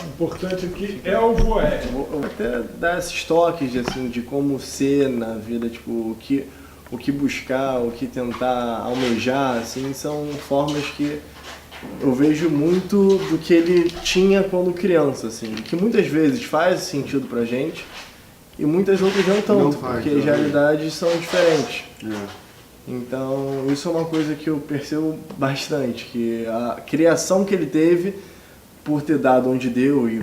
O importante aqui é o voé. Eu vou até dar esses toques assim, de como ser na vida, tipo, o que buscar, o que tentar almejar, assim, são formas que eu vejo muito do que ele tinha quando criança, assim, que muitas vezes faz sentido pra gente e muitas outras não tanto, Não faz, porque as né? realidades são diferentes. É. Então, isso é uma coisa que eu percebo bastante, que a criação que ele teve, por ter dado onde deu, e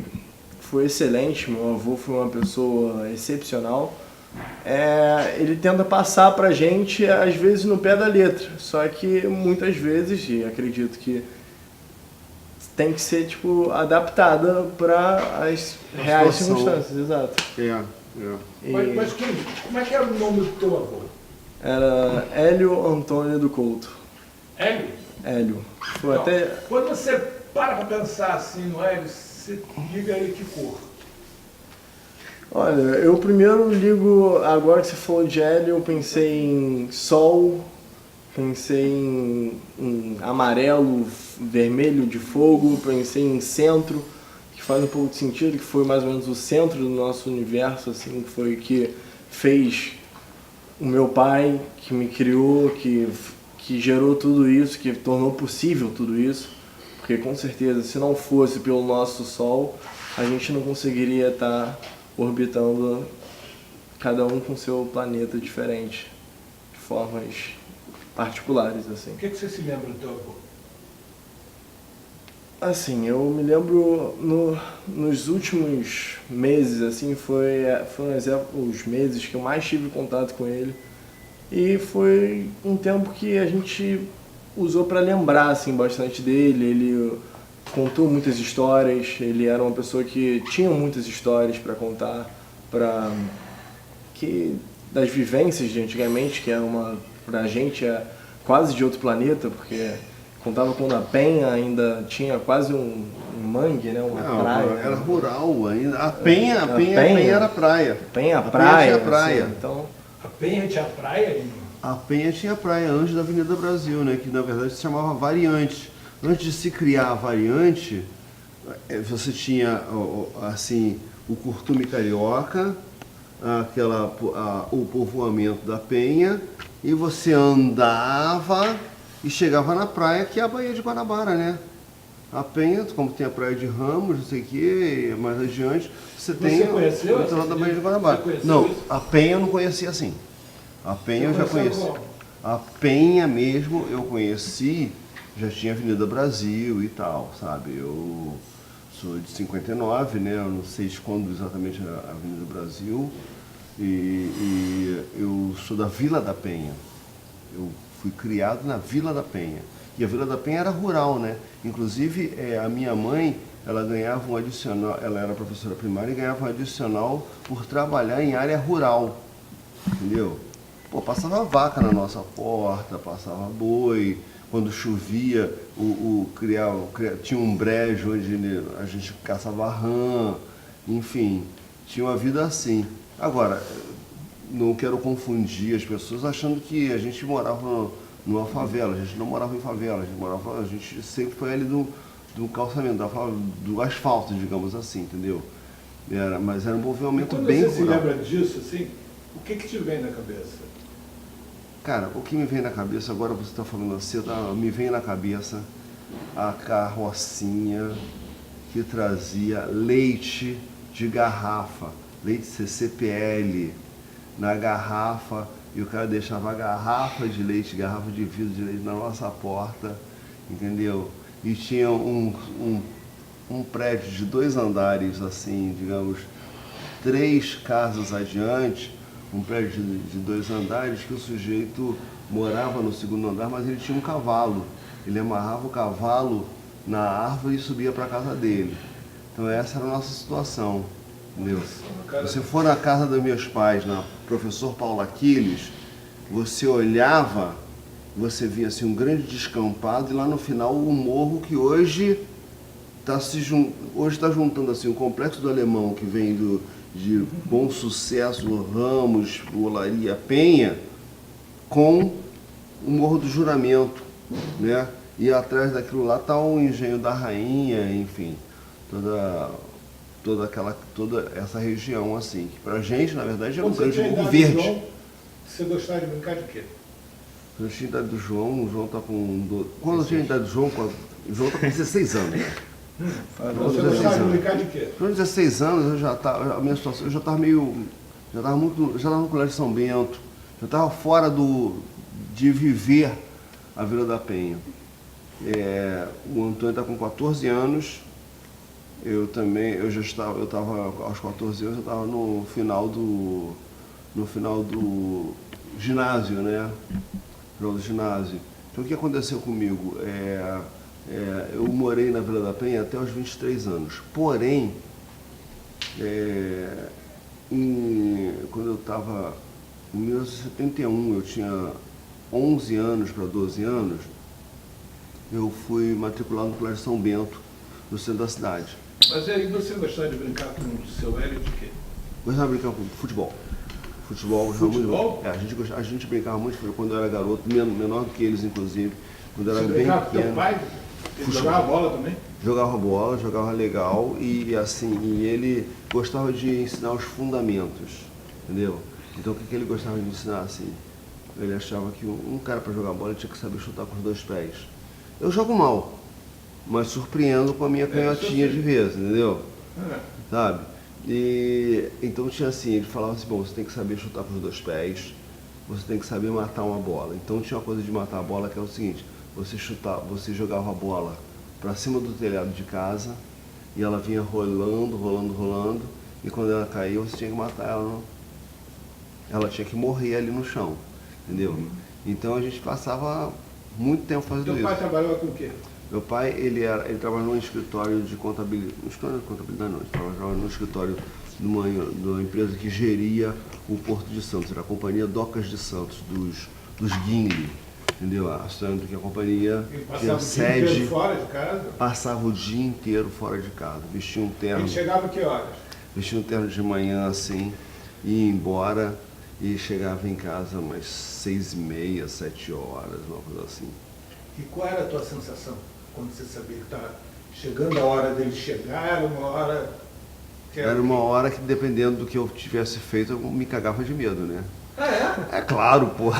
foi excelente, meu avô foi uma pessoa excepcional, ele tenta passar pra gente, às vezes, no pé da letra, só que muitas vezes, e acredito que tem que ser, tipo, adaptada para as reais situação. circunstâncias, exato. É. E Mas como é que era o nome do teu avô? era Hélio Antônio do Couto. Hélio? Hélio. Foi Então, até... quando você para pensar assim no Hélio, você liga ele que cor? Olha, eu primeiro ligo, agora que você falou de Hélio, eu pensei em sol, pensei em amarelo, vermelho de fogo, pensei em centro, que faz um pouco de sentido, que foi mais ou menos o centro do nosso universo, assim, que foi que fez o meu pai, que me criou, que gerou tudo isso, que tornou possível tudo isso, porque com certeza, se não fosse pelo nosso Sol, a gente não conseguiria estar orbitando cada um com seu planeta diferente, de formas particulares, assim. O que você se lembra do teu avô? Assim, eu me lembro nos últimos meses, assim, foram os meses que eu mais tive contato com ele. E foi um tempo que a gente usou para lembrar, assim, bastante dele. Ele contou muitas histórias, ele era uma pessoa que tinha muitas histórias para contar, das vivências de antigamente, que era pra gente quase de outro planeta, porque contava quando a Penha ainda tinha quase um mangue, né, uma Não, praia. era né? rural ainda. A Penha era praia. Penha, A Penha praia, tinha praia. assim, então... A Penha tinha praia ali? A Penha tinha praia antes da Avenida Brasil, né? Que na verdade se chamava Variante. Antes de se criar a Variante, você tinha assim o Curtume Carioca, o povoamento da Penha, e você andava e chegava na praia, que é a Baía de Guanabara, né? A Penha, como tem a Praia de Ramos, não sei o que, mais adiante, você tem conheceu o litoral da Baía de Guanabara. Você conheceu Não, isso? a Penha eu não conhecia assim. A Penha eu já conheceu conheci. como? A Penha mesmo eu conheci, já tinha Avenida Brasil e tal, sabe? Eu sou de 59, né? Eu não sei de quando exatamente a Avenida Brasil. E eu sou da Vila da Penha. Eu fui criado na Vila da Penha. E a Vila da Penha era rural, né? Inclusive, a minha mãe, ela ganhava um adicional, ela era professora primária e ganhava um adicional por trabalhar em área rural, entendeu? Pô, passava vaca na nossa porta, passava boi, quando chovia, tinha um brejo onde a gente caçava rã, enfim, tinha uma vida assim. Agora, não quero confundir as pessoas achando que a gente morava numa favela. A gente não morava em favela, a gente sempre foi ali do calçamento, do asfalto, digamos assim, entendeu? Mas era um movimento bem rural. Quando você se lembra disso, assim, o que te vem na cabeça? Cara, o que me vem na cabeça, agora você está falando assim, me vem na cabeça a carrocinha que trazia leite de garrafa, leite CCPL na garrafa, e o cara deixava a garrafa de vidro de leite na nossa porta, entendeu? E tinha um prédio de 2 andares, assim, digamos, 3 casas adiante, um prédio de 2 andares, que o sujeito morava no 2º andar, mas ele tinha um cavalo. Ele amarrava o cavalo na árvore e subia para a casa dele. Então essa era a nossa situação, entendeu? Se você for na casa dos meus pais, na Professor Paulo Aquiles, você olhava, você via assim um grande descampado e lá no final o morro que hoje está juntando assim o Complexo do Alemão, que vem de Bom Sucesso, Ramos, Olaria, Penha, com o Morro do Juramento, né? E atrás daquilo lá está o Engenho da Rainha, enfim. toda essa região, assim, que pra gente, na verdade, é um Quando você grande tinha a Morro idade do Verde. João, você gostava de brincar de quê? Quando eu tinha a idade do João, o João tá com... Quando eu tinha a idade do João, o João tá com 16 anos, né? Você gostava de brincar de quê? Com 16 anos, eu já tava, a minha situação, eu já estava no Colégio São Bento, já estava fora de viver a Vila da Penha. O Antônio está com 14 anos, eu estava aos 14 anos, eu estava no final do ginásio, né? Final do ginásio. Então o que aconteceu comigo? Eu morei na Vila da Penha até os 23 anos. Porém, quando eu estava em 1971, eu tinha 11 anos para 12 anos, eu fui matriculado no Colégio São Bento, no centro da cidade. Mas aí você gostava de brincar com o seu Hélio de quê? Gostava de brincar com futebol. Futebol? A gente brincava muito quando eu era garoto, menor do que eles, inclusive. Quando eu Você era bem brincava com teu pequeno. pai? Ele jogava bola também? Jogava bola, jogava legal e ele gostava de ensinar os fundamentos, entendeu? Então o que ele gostava de ensinar assim? Ele achava que um cara para jogar bola tinha que saber chutar com os 2 pés. Eu jogo mal, mas surpreendo com a minha canhotinha de vez, entendeu? Sabe? E então tinha assim, ele falava assim, bom, você tem que saber chutar com os 2 pés, você tem que saber matar uma bola. Então tinha uma coisa de matar a bola que é o seguinte, você jogava a bola para cima do telhado de casa e ela vinha rolando, e quando ela caía você tinha que matar ela, ela tinha que morrer ali no chão, entendeu? Então a gente passava muito tempo fazendo Teu isso. pai trabalhava com o quê? Meu pai, ele trabalhava num escritório de contabilidade, não, ele trabalhava num escritório de uma empresa que geria o Porto de Santos, era a Companhia Docas de Santos, dos Guinle, entendeu? Sendo que a companhia tinha sede, Fora de casa? passava o dia inteiro fora de casa, vestia um terno. Ele chegava que horas? Vestia um terno de manhã assim, ia embora e chegava em casa umas 6h30, 7 horas, uma coisa assim. E qual era a tua sensação quando você sabia que estava chegando a hora dele chegar? Era uma hora que Era uma hora que, dependendo do que eu tivesse feito, eu me cagava de medo, né? Ah, é? É claro, pô.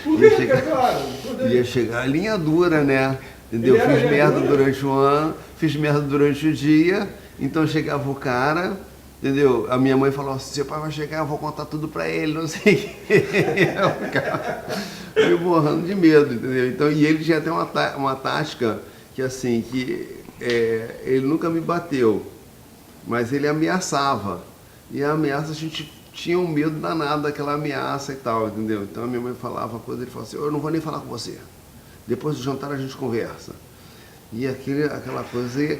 Por Ia que, chegar, claro? ia chegar a linha dura, né? Entendeu? Ele era Fiz merda linha dura? durante o ano, fiz merda durante o dia, então chegava o cara, entendeu? A minha mãe falou assim, seu pai vai chegar, eu vou contar tudo pra ele, não sei o quê. Eu ficava me borrando de medo, entendeu? Então, e ele tinha até uma tática que assim, ele nunca me bateu, mas ele ameaçava. E a ameaça, a gente tinha um medo danado daquela ameaça e tal, entendeu? Então a minha mãe falava coisa, ele falava assim, eu não vou nem falar com você. Depois do jantar a gente conversa. E aquela coisa ia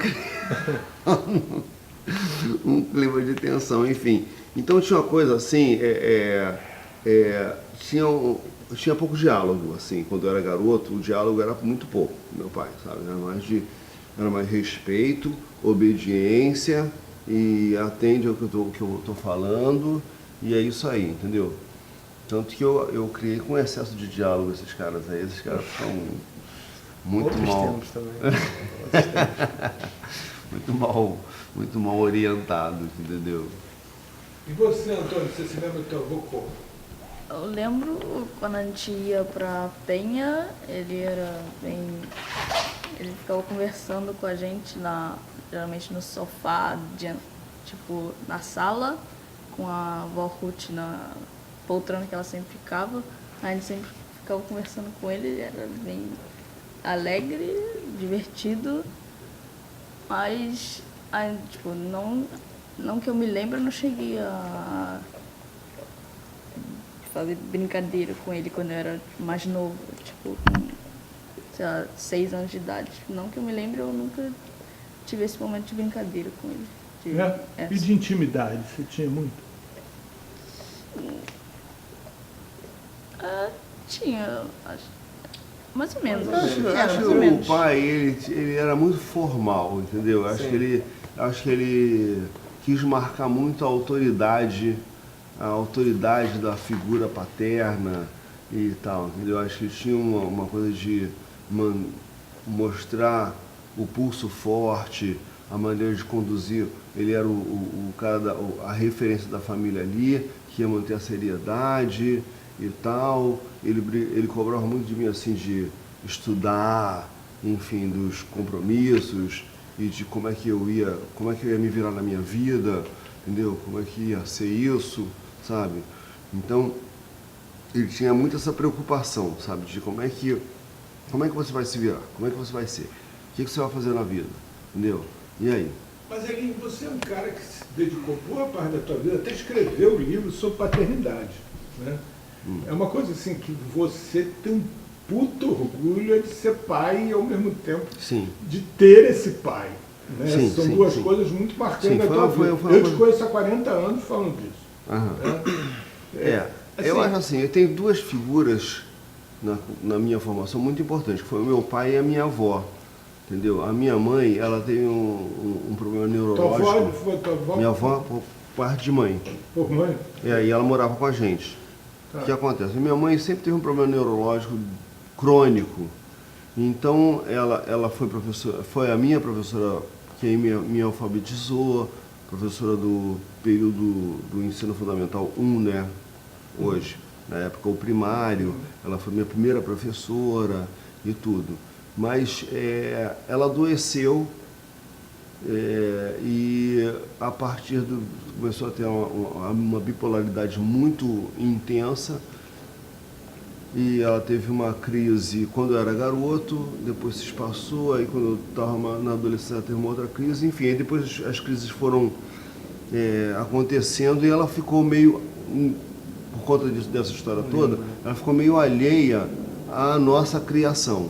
um clima de tensão, enfim. Então tinha uma coisa assim, tinha pouco diálogo, assim, quando eu era garoto, o diálogo era muito pouco, meu pai, sabe? Era mais respeito, obediência e atende ao que eu tô falando, e é isso aí, entendeu? Tanto que eu criei com excesso de diálogo esses caras são muito Outros mal. tempos também. Outros tempos. muito mal orientados, entendeu? E você, Antônio, você se lembra do teu avô como? Eu lembro quando a gente ia pra Penha, ele ficava conversando com a gente geralmente no sofá, tipo, na sala, com a avó Ruth na poltrona que ela sempre ficava. A gente sempre ficava conversando com ele era bem alegre, divertido, mas, tipo, não que eu me lembro, eu não cheguei a fazer brincadeira com ele quando eu era mais novo, tipo, com, sei lá, 6 anos de idade. Não que eu me lembre, eu nunca tive esse momento de brincadeira com ele. E de intimidade, você tinha muito? Tinha, acho, mais ou menos. Acho mais que ou o menos. pai, ele era muito formal, entendeu? Acho que ele quis marcar muito a autoridade da figura paterna e tal, entendeu? Acho que tinha uma coisa de mostrar o pulso forte, a maneira de conduzir, ele era o cara, a referência da família ali, que ia manter a seriedade e tal. Ele cobrava muito de mim, assim, de estudar, enfim, dos compromissos e de como é que eu ia me virar na minha vida, entendeu? Como é que ia ser isso, sabe? Então, ele tinha muito essa preocupação, sabe? De como é que você vai se virar, como é que você vai ser, o que você vai fazer na vida, entendeu? E aí? Mas Elinho, você é um cara que se dedicou boa parte da tua vida, até escreveu livro sobre paternidade, né? É uma coisa assim que você tem um puto orgulho de ser pai e ao mesmo tempo Sim. de ter esse pai, né? Sim, São sim, duas sim. coisas muito marcantes Sim, da tua vida. foi Eu te conheço há 40 anos falando disso. Aham. Né? Eu acho assim, eu tenho duas figuras na minha formação muito importantes, que foi o meu pai e a minha avó, entendeu? A minha mãe, ela teve um problema Tua avó, neurológico. foi tua avó? Minha avó, por parte de mãe. Por mãe? E aí ela morava com a gente. Tá. O que acontece? Minha mãe sempre teve um problema neurológico crônico. Então ela foi professora, foi a minha professora que me alfabetizou, professora do período do ensino fundamental 1, né? Hoje. Na época o primário, ela foi minha primeira professora e tudo. Mas ela adoeceu e a partir começou a ter uma bipolaridade muito intensa e ela teve uma crise quando eu era garoto, depois se espaçou, aí quando eu estava na adolescência teve uma outra crise, enfim, aí depois as crises foram acontecendo e ela ficou meio, por conta dessa história toda, ela ficou meio alheia à nossa criação.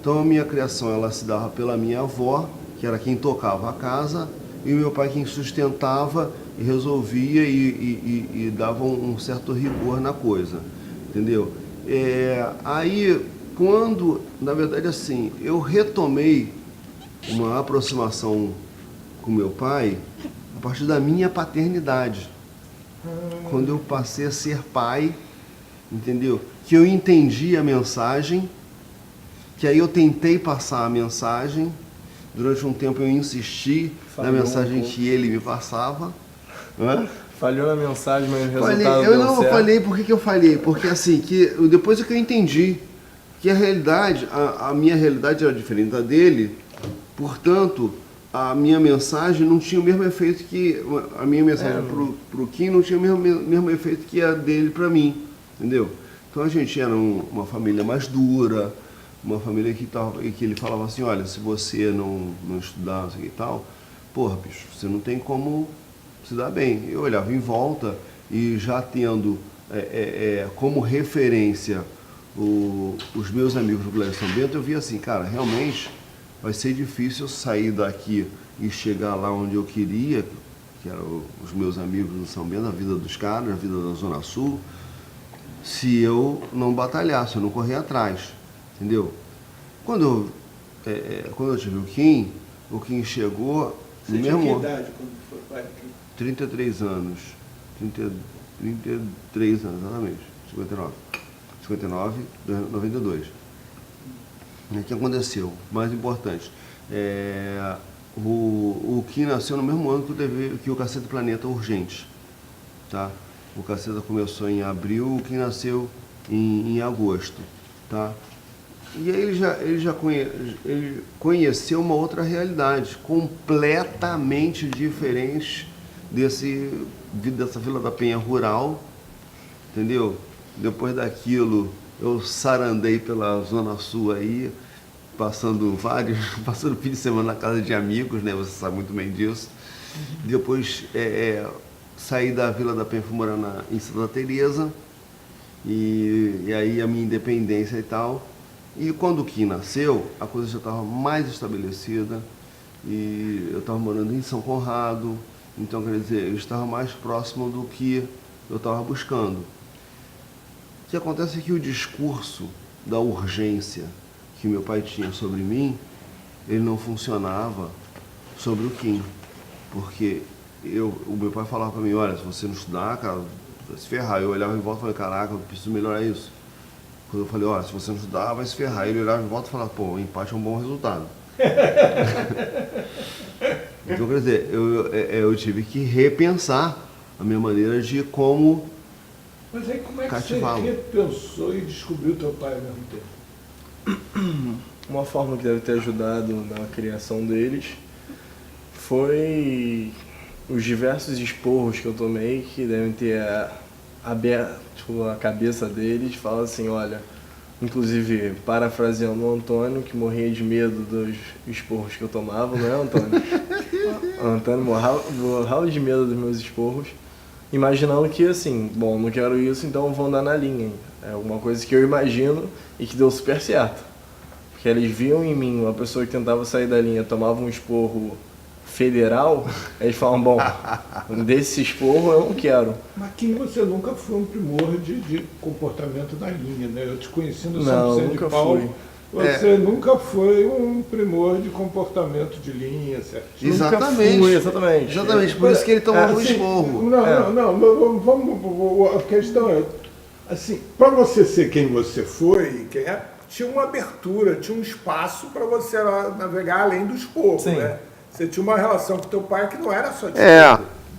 Então a minha criação ela se dava pela minha avó, que era quem tocava a casa, e o meu pai quem sustentava e resolvia e dava um certo rigor na coisa, entendeu? Aí, quando, na verdade assim, eu retomei uma aproximação com meu pai a partir da minha paternidade. Quando eu passei a ser pai, entendeu? Que eu entendi a mensagem, que aí eu tentei passar a mensagem, durante um tempo eu insisti na mensagem que ele me passava. Né? Falhou na mensagem, mas o resultado Eu deu não certo. falei, por que eu falei? Porque assim, depois é que eu entendi que a realidade, a minha realidade era diferente da dele, portanto, a minha mensagem não tinha o mesmo efeito que a minha mensagem pro Kim não tinha o mesmo efeito que a dele para mim, entendeu? Então a gente era uma família mais dura, uma família que ele falava assim, olha, se você não estudar, não sei o que e tal, porra, bicho, você não tem como se dar bem. Eu olhava em volta e já tendo como referência os meus amigos do Colégio São Bento, eu via assim, cara, realmente vai ser difícil sair daqui e chegar lá onde eu queria, que eram os meus amigos do São Bento, a vida dos caras, a vida da Zona Sul, se eu não batalhar, se eu não correr atrás, entendeu? Quando eu tive o Kim chegou no mesmo... Você tinha que idade quando foi pai do Kim? 33 anos. 33 anos, exatamente. 59, 92. O que aconteceu? Mais importante. O Kim nasceu no mesmo ano que o Caceta Planeta Urgente. Tá? O Caceta começou em abril, o Kim nasceu em agosto. Tá? E aí ele conheceu uma outra realidade, completamente diferente dessa Vila da Penha rural, entendeu? Depois daquilo, eu sarandei pela Zona Sul aí, passando fim de semana na casa de amigos, né? Você sabe muito bem disso. Depois saí da Vila da Penha, fui morar em Santa Teresa, e aí a minha independência e tal. E quando o Kim nasceu, a coisa já estava mais estabelecida, e eu estava morando em São Conrado, então, quer dizer, eu estava mais próximo do que eu estava buscando. O que acontece é que o discurso da urgência que meu pai tinha sobre mim, ele não funcionava sobre o Kim, porque o meu pai falava para mim, olha, se você não estudar, cara, vai se ferrar. Eu olhava em volta e falei, caraca, eu preciso melhorar isso. Quando eu falei, olha, se você não estudar, vai se ferrar. Ele olhava em volta e falava, pô, o empate é um bom resultado. Então, quer dizer, eu tive que repensar a minha maneira de como Mas aí como é que cativá-lo. você repensou e descobriu teu pai ao mesmo tempo? Uma forma que deve ter ajudado na criação deles foi os diversos esporros que eu tomei, que devem ter aberto a cabeça deles. Fala assim, olha, inclusive parafraseando o Antônio, que morria de medo dos esporros que eu tomava, não é, Antônio? O Antônio morrava de medo dos meus esporros, imaginando que assim, bom, não quero isso, então vou andar na linha. É alguma coisa que eu imagino e que deu super certo. Porque eles viam em mim uma pessoa que tentava sair da linha, tomava um esporro federal, eles falam, bom, desse esporro eu não quero. Mas que você nunca foi um primor de comportamento na linha, né? Eu te conheci no Não, 100% de nunca Paulo. fui. Você nunca foi um primor de comportamento de linha, certinho. Exatamente. Nunca fui, exatamente. Exatamente, por isso que ele tomava um esporro. Não, vamos, a questão é, assim, para você ser quem você foi, tinha uma abertura, tinha um espaço para você navegar além do esporro, Sim. né? Você tinha uma relação com teu pai que não era só de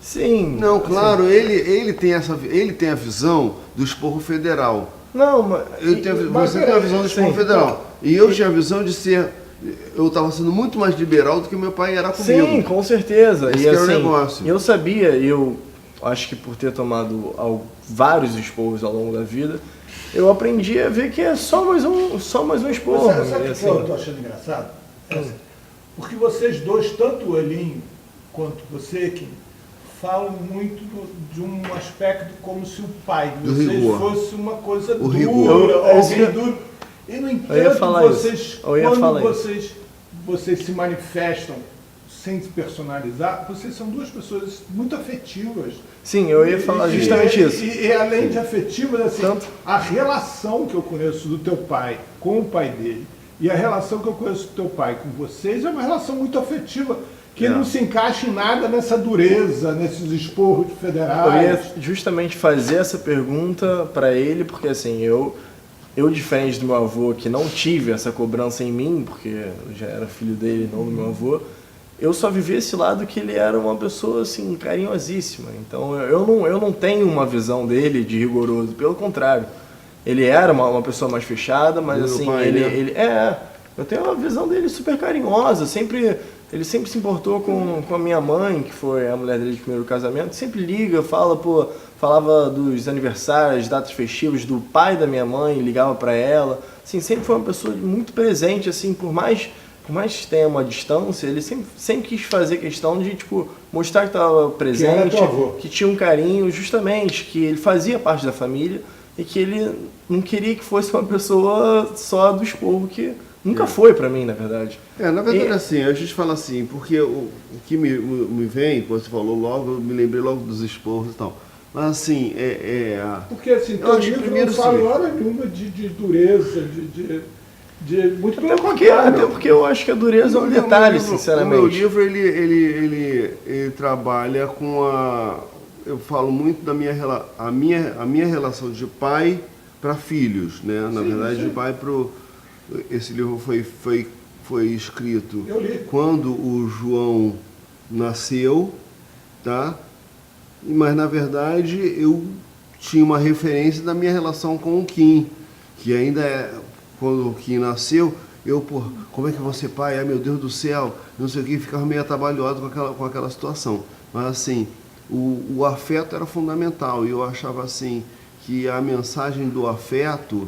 Sim. Não, claro, ele tem a visão do esporro federal. Não, mas... Você tem a visão do esporro sim, federal. E eu tinha a visão de ser... Eu estava sendo muito mais liberal do que meu pai era comigo. Sim, com certeza. Esse E que era o assim, negócio. eu sabia, eu acho que por ter tomado vários esporros ao longo da vida, eu aprendi a ver que é só mais um esporro. Sabe E o que assim, eu tô achando engraçado? Porque vocês dois, tanto o Elinho quanto você, Kim, falam muito de um aspecto como se o pai de Do vocês rigor. fosse uma coisa O dura, rigor. alguém duro. E no Eu ia entanto, falar vocês, isso. Eu ia quando falar isso. vocês se manifestam sem se personalizar, vocês são duas pessoas muito afetivas. sim, eu ia falar justamente isso. E além de afetivas, assim, Tanto- a relação que eu conheço do teu pai com o pai dele e a relação que eu conheço do teu pai com vocês é uma relação muito afetiva, que não se encaixa em nada nessa dureza, nesses esporros Eu federais. ia justamente fazer essa pergunta para ele, porque assim, eu diferente do meu avô, que não tive essa cobrança em mim, porque eu já era filho dele, não do meu avô, eu só vivi esse lado que ele era uma pessoa assim, carinhosíssima. Então eu não tenho uma visão dele de rigoroso, pelo contrário. Ele era uma pessoa mais fechada, mas Meu assim, pai, né? eu tenho uma visão dele super carinhosa, ele sempre se importou com a minha mãe, que foi a mulher dele de primeiro casamento, sempre liga, falava dos aniversários, datas festivas do pai da minha mãe, ligava para ela, assim, sempre foi uma pessoa muito presente, assim, por mais que tenha uma distância, ele sempre quis fazer questão de, tipo, mostrar que estava presente, teu avô. que tinha um carinho, justamente, que ele fazia parte da família e que ele não queria que fosse uma pessoa só do esporro, que nunca foi para mim, na verdade. Na verdade, assim, a gente fala assim, porque o que me vem, quando você falou logo, eu me lembrei logo dos esporros e tal. Mas assim, Porque assim, Eu teu acho que livro primeiro, não fala sim. hora nenhuma de dureza, muito pelo Até contrário. porque eu acho que a dureza é um detalhe, sinceramente. O meu livro, ele trabalha com eu falo muito da a minha relação de pai para filhos, né? Na verdade, de pai esse livro foi escrito Eu li. quando o João nasceu, tá? Mas na verdade eu tinha uma referência da minha relação com o Kim, que ainda quando o Kim nasceu, como é que você pai? Ai meu Deus do céu, não sei o que, ficava meio atabalhado com aquela situação. Mas assim, o afeto era fundamental e eu achava assim que a mensagem do afeto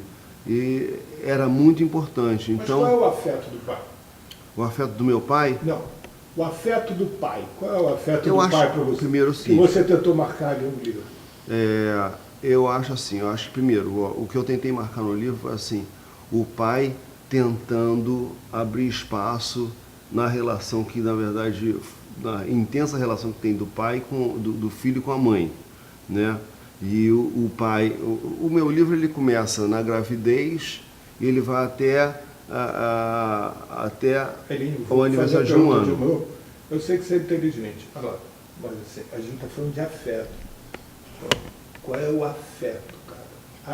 era muito importante. Mas Então, qual é o afeto do pai? o afeto do meu pai, Não. O afeto do pai. Qual é o afeto Eu do acho, pai para você? primeiro, Que sim. você tentou marcar ali no livro. Eu acho assim, primeiro, o que eu tentei marcar no livro foi assim, o pai tentando abrir espaço na relação que, na verdade, na intensa relação que tem do pai do filho com a mãe, né? E o pai, o meu livro ele começa na gravidez e ele vai até Elinho, o vou aniversário fazer de a um pergunta ano. novo. Eu sei que você é inteligente. Agora, mas assim, a gente está falando de afeto. Qual é o afeto, cara?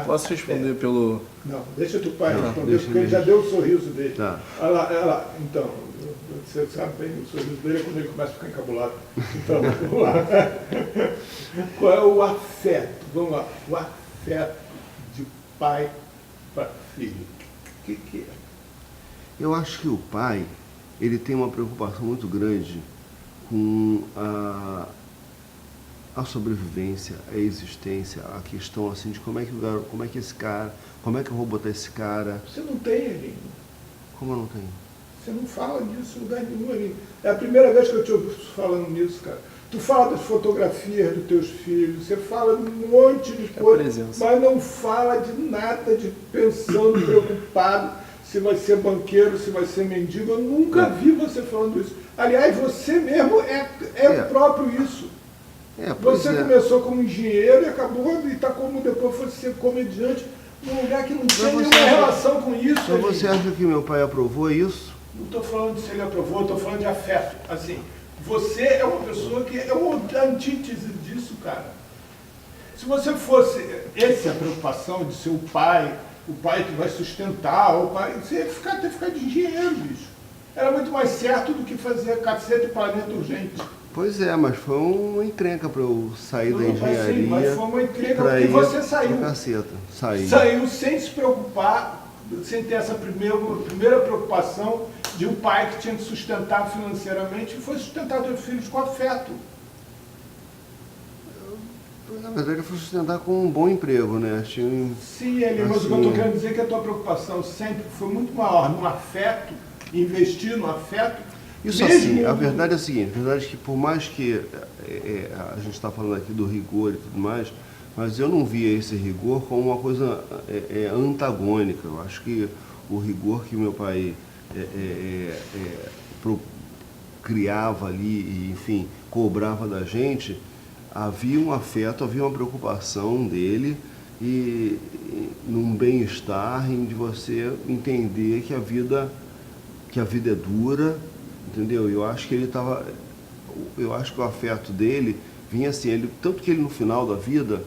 Posso responder pelo... Não, deixa teu pai Não, responder, deixa porque ele ele. já deu o sorriso dele. Tá. Olha lá, então, você sabe bem, o sorriso dele é quando ele começa a ficar encabulado. Então, vamos lá. Qual é o afeto? Vamos lá, o afeto de pai para filho. O que é? Eu acho que o pai, ele tem uma preocupação muito grande com a sobrevivência, a existência, a questão assim de como é que eu vou botar esse cara. Você não tem, Elinho. Como eu não tenho? Você não fala disso em lugar nenhum, Elinho. É a primeira vez que eu te ouvi falando nisso, cara. Tu fala das fotografias dos teus filhos, você fala de um monte de coisa, mas não fala de nada, de pensando, preocupado, se vai ser banqueiro, se vai ser mendigo. Eu nunca vi você falando isso. Aliás, você mesmo é o próprio isso. Você começou como engenheiro e acabou, e está como depois foi ser comediante, num lugar que não tinha nenhuma relação com isso. Mas você acha que meu pai aprovou isso? Não estou falando se ele aprovou, estou falando de afeto. Assim, você é uma pessoa que é a antítese disso, cara. Se você fosse, essa é a preocupação de ser o pai que vai sustentar, você ia ter ficado de engenheiro, bicho. Era muito mais certo do que fazer cacete e planeta urgente. Pois é, mas foi uma encrenca para eu sair da engenharia. Mas foi uma encrenca porque você saiu. Saiu sem se preocupar, sem ter essa primeira preocupação de um pai que tinha que sustentar financeiramente e foi sustentar dois filhos com afeto. Na verdade, eu fui sustentar com um bom emprego, né? Sim, mas o que eu estou querendo dizer é que a tua preocupação sempre foi muito maior no afeto, investir no afeto. Isso assim, a verdade é a seguinte, a verdade é que por mais que a gente está falando aqui do rigor e tudo mais, mas eu não via esse rigor como uma coisa antagônica. Eu acho que o rigor que meu pai criava ali e, enfim, cobrava da gente, havia um afeto, havia uma preocupação dele e num bem-estar de você entender que a vida é dura, entendeu? Eu acho que eu acho que o afeto dele vinha assim, tanto que ele no final da vida,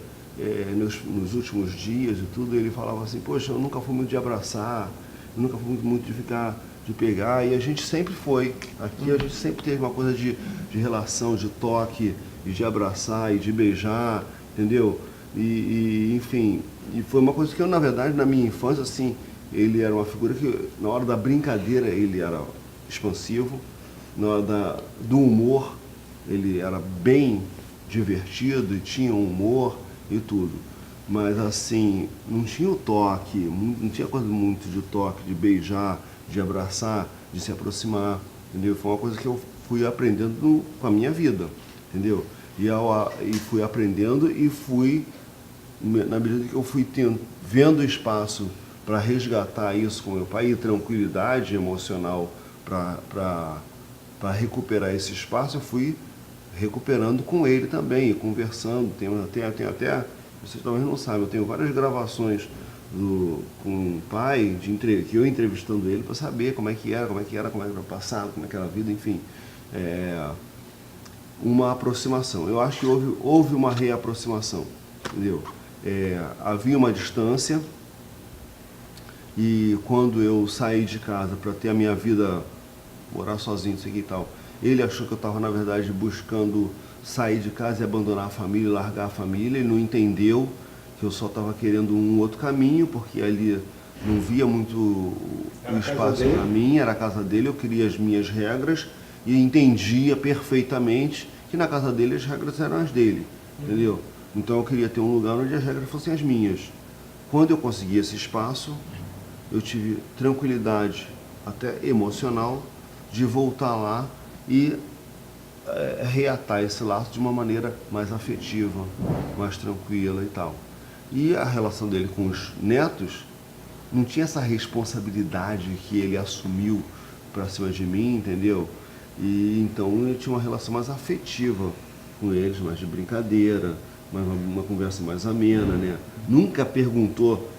nos últimos dias e tudo, ele falava assim, poxa, eu nunca fui muito de abraçar, eu nunca fui muito de pegar, e a gente sempre foi. Aqui a gente sempre teve uma coisa de relação, de toque, e de abraçar e de beijar, entendeu? Enfim, e foi uma coisa que eu, na verdade, na minha infância, assim, ele era uma figura que, na hora da brincadeira, ele era expansivo, na hora do humor, ele era bem divertido e tinha um humor e tudo. Mas, assim, não tinha o toque, não tinha coisa muito de toque, de beijar, de abraçar, de se aproximar, entendeu? Foi uma coisa que eu fui aprendendo com a minha vida, entendeu? E fui aprendendo e fui, na medida que eu fui vendo espaço para resgatar isso com meu pai e tranquilidade emocional para recuperar esse espaço, eu fui recuperando com ele também, conversando. Tenho até, vocês talvez não sabem, eu tenho várias gravações com o pai, que eu entrevistando ele para saber como é que era o passado, como é que era a vida, enfim. Uma aproximação. Eu acho que houve uma reaproximação, entendeu? Havia uma distância e quando eu saí de casa para ter a minha vida, morar sozinho, isso aqui e tal, ele achou que eu estava, na verdade, buscando sair de casa e abandonar a família, largar a família. Ele não entendeu que eu só estava querendo um outro caminho, porque ali não via muito o espaço para mim, era a casa dele, eu queria as minhas regras e entendia perfeitamente que na casa dele as regras eram as dele, entendeu? Então eu queria ter um lugar onde as regras fossem as minhas. Quando eu consegui esse espaço, eu tive tranquilidade, até emocional, de voltar lá e reatar esse laço de uma maneira mais afetiva, mais tranquila e tal. E a relação dele com os netos não tinha essa responsabilidade que ele assumiu para cima de mim, entendeu? E então eu tinha uma relação mais afetiva com eles, mais de brincadeira, mais uma conversa mais amena, né? Nunca perguntou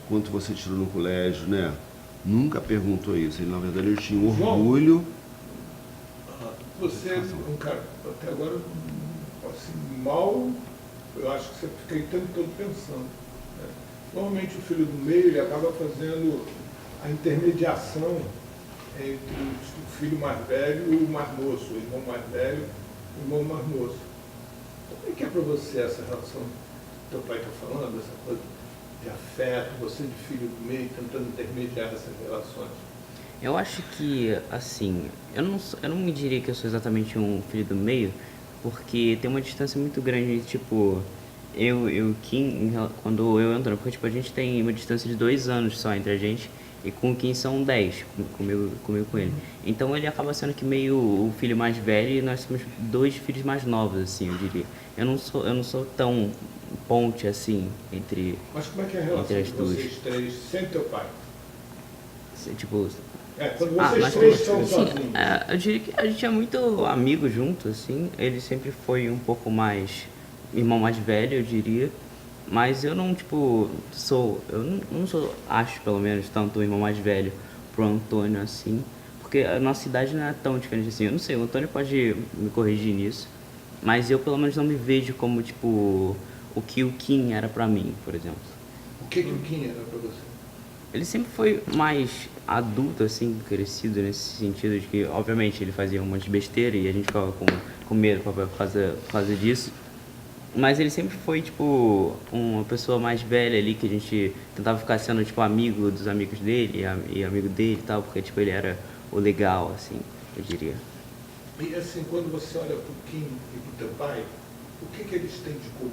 quanto você tirou no colégio, né? Nunca perguntou isso. Ele, na verdade, ele tinha um orgulho. Você é um cara, até agora, assim, mal, eu acho que você fica o tempo todo pensando. Né? Normalmente o filho do meio ele acaba fazendo a intermediação entre o filho mais velho e o mais moço, o irmão mais velho e o irmão mais moço. Como é que é para você essa relação que teu pai está falando, essa coisa de afeto, você de filho do meio tentando intermediar essas relações? Eu acho que, assim, eu não me diria que eu sou exatamente um filho do meio, porque tem uma distância muito grande, tipo, eu e o Kim, quando eu entro, porque tipo, a gente tem uma distância de 2 anos só entre a gente, e com o Kim são 10, comigo com ele. Então ele acaba sendo que meio o filho mais velho e nós somos 2 filhos mais novos, assim, eu diria. Eu não sou tão ponte, assim, entre, Mas como é que é a relação entre de as duas. vocês três sem teu pai? Tipo, Quando Ah, vocês mas três como- estão sim, sozinhos. eu diria que a gente é muito amigo junto, assim. Ele sempre foi um pouco mais irmão mais velho, eu diria. Mas eu não, tipo, eu não sou, acho pelo menos, tanto o irmão mais velho pro Antônio, assim. Porque a nossa idade não é tão diferente assim. Eu não sei, o Antônio pode me corrigir nisso. Mas eu, pelo menos, não me vejo como, tipo, o que o Kim era pra mim, por exemplo. O que o Kim era para você? Ele sempre foi mais adulto, assim, crescido nesse sentido de que, obviamente, ele fazia um monte de besteira e a gente ficava com medo por causa disso. Mas ele sempre foi, tipo, uma pessoa mais velha ali, que a gente tentava ficar sendo, tipo, amigo dos amigos dele e amigo dele e tal, porque, tipo, ele era o legal, assim, eu diria. E assim, quando você olha para o Kim e para o teu pai, o que eles têm de comum?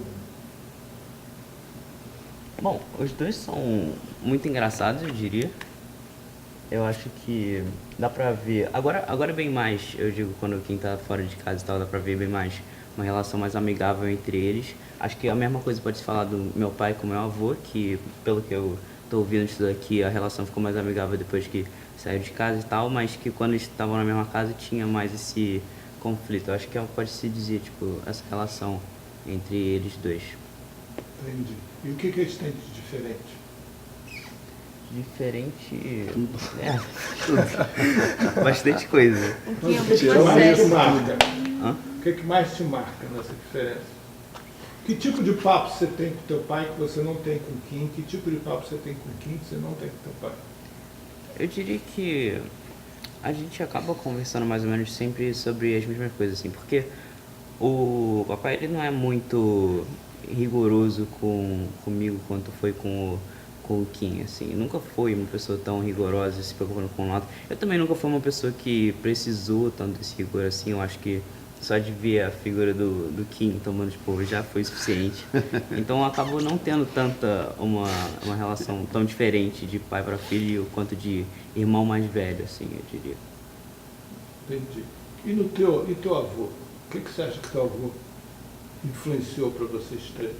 Bom, os dois são muito engraçados, eu diria. Eu acho que dá pra ver. Agora bem mais, eu digo, quando quem tá fora de casa e tal, dá pra ver bem mais uma relação mais amigável entre eles. Acho que a mesma coisa pode se falar do meu pai com meu avô, que pelo que eu tô ouvindo isso daqui, a relação ficou mais amigável depois que saiu de casa e tal, mas que quando eles estavam na mesma casa tinha mais esse conflito. Eu acho que pode se dizer, tipo, essa relação entre eles dois. Entendi. E o que eles têm de diferente? Diferente. Bastante coisa. O Kim é um O pouco que mais mais te sério. marca? Hã? O que mais te marca nessa diferença? Que tipo de papo você tem com teu pai que você não tem com o Kim? Que tipo de papo você tem com o Kim que você não tem com teu pai? Eu diria que a gente acaba conversando mais ou menos sempre sobre as mesmas coisas, assim, porque o papai ele não é muito rigoroso comigo quanto foi com o Kim, assim. Nunca foi uma pessoa tão rigorosa, se preocupando com nota. Eu também nunca fui uma pessoa que precisou tanto desse rigor, assim. Eu acho que só de ver a figura do Kim tomando esporro já foi suficiente. Então acabou não tendo uma relação tão diferente de pai para filho quanto de irmão mais velho, assim, eu diria. Entendi. E teu avô? O que você acha que teu avô influenciou para vocês três?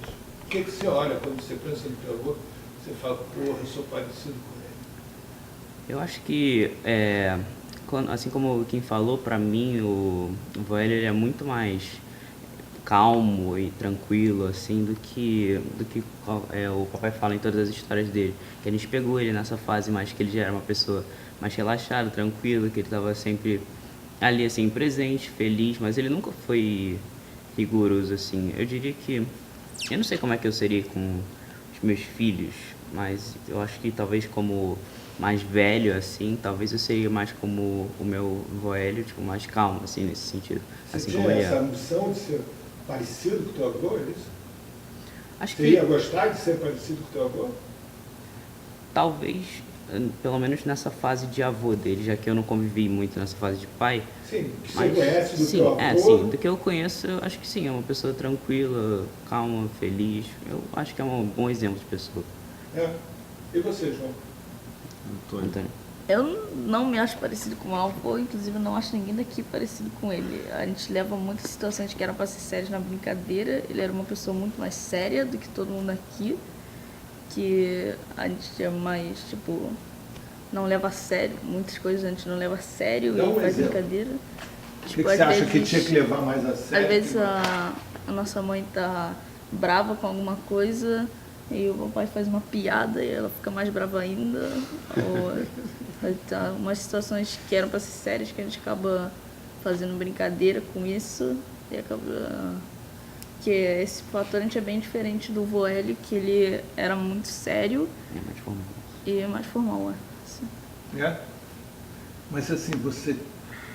O que você olha quando você pensa no teu avô? Você fala, porra, eu sou parecido com ele. Eu acho que, assim como quem falou, pra mim, o Voelho ele é muito mais calmo e tranquilo, assim, do que o papai fala em todas as histórias dele. Que a gente pegou ele nessa fase mais que ele já era uma pessoa mais relaxada, tranquila, que ele tava sempre ali, assim, presente, feliz, mas ele nunca foi rigoroso, assim. Eu diria que, eu não sei como é que eu seria com os meus filhos, mas eu acho que talvez como mais velho, assim, talvez eu seria mais como o meu Voelho, tipo, mais calmo, assim, nesse sentido. Você Assim tinha como ele essa é. ambição de ser parecido com teu avô, é isso? Acho Você que ia gostar de ser parecido com teu avô? talvez, pelo menos nessa fase de avô dele, já que eu não convivi muito nessa fase de pai. Sim, que você Mas conhece do sim, teu avô. sim, do que eu conheço, eu acho que sim, é uma pessoa tranquila, calma, feliz. Eu acho que é um bom exemplo de pessoa. É. E você, João? Antônio. Eu não me acho parecido com o avô, inclusive eu não acho ninguém daqui parecido com ele. A gente leva muitas situações que eram para ser sérias na brincadeira. Ele era uma pessoa muito mais séria do que todo mundo aqui. Que a gente é mais, tipo, não leva a sério. Muitas coisas a gente não leva a sério Dá um e faz exemplo. brincadeira. O que você acha que tinha que levar mais a sério? Às vezes a nossa mãe tá brava com alguma coisa e o papai faz uma piada e ela fica mais brava ainda. Ou tá, umas situações que eram para ser sérias que a gente acaba fazendo brincadeira com isso e acaba que esse patorante é bem diferente do vô Hélio, que ele era muito sério É mais formal. e mais formal. Assim. É? Mas assim, você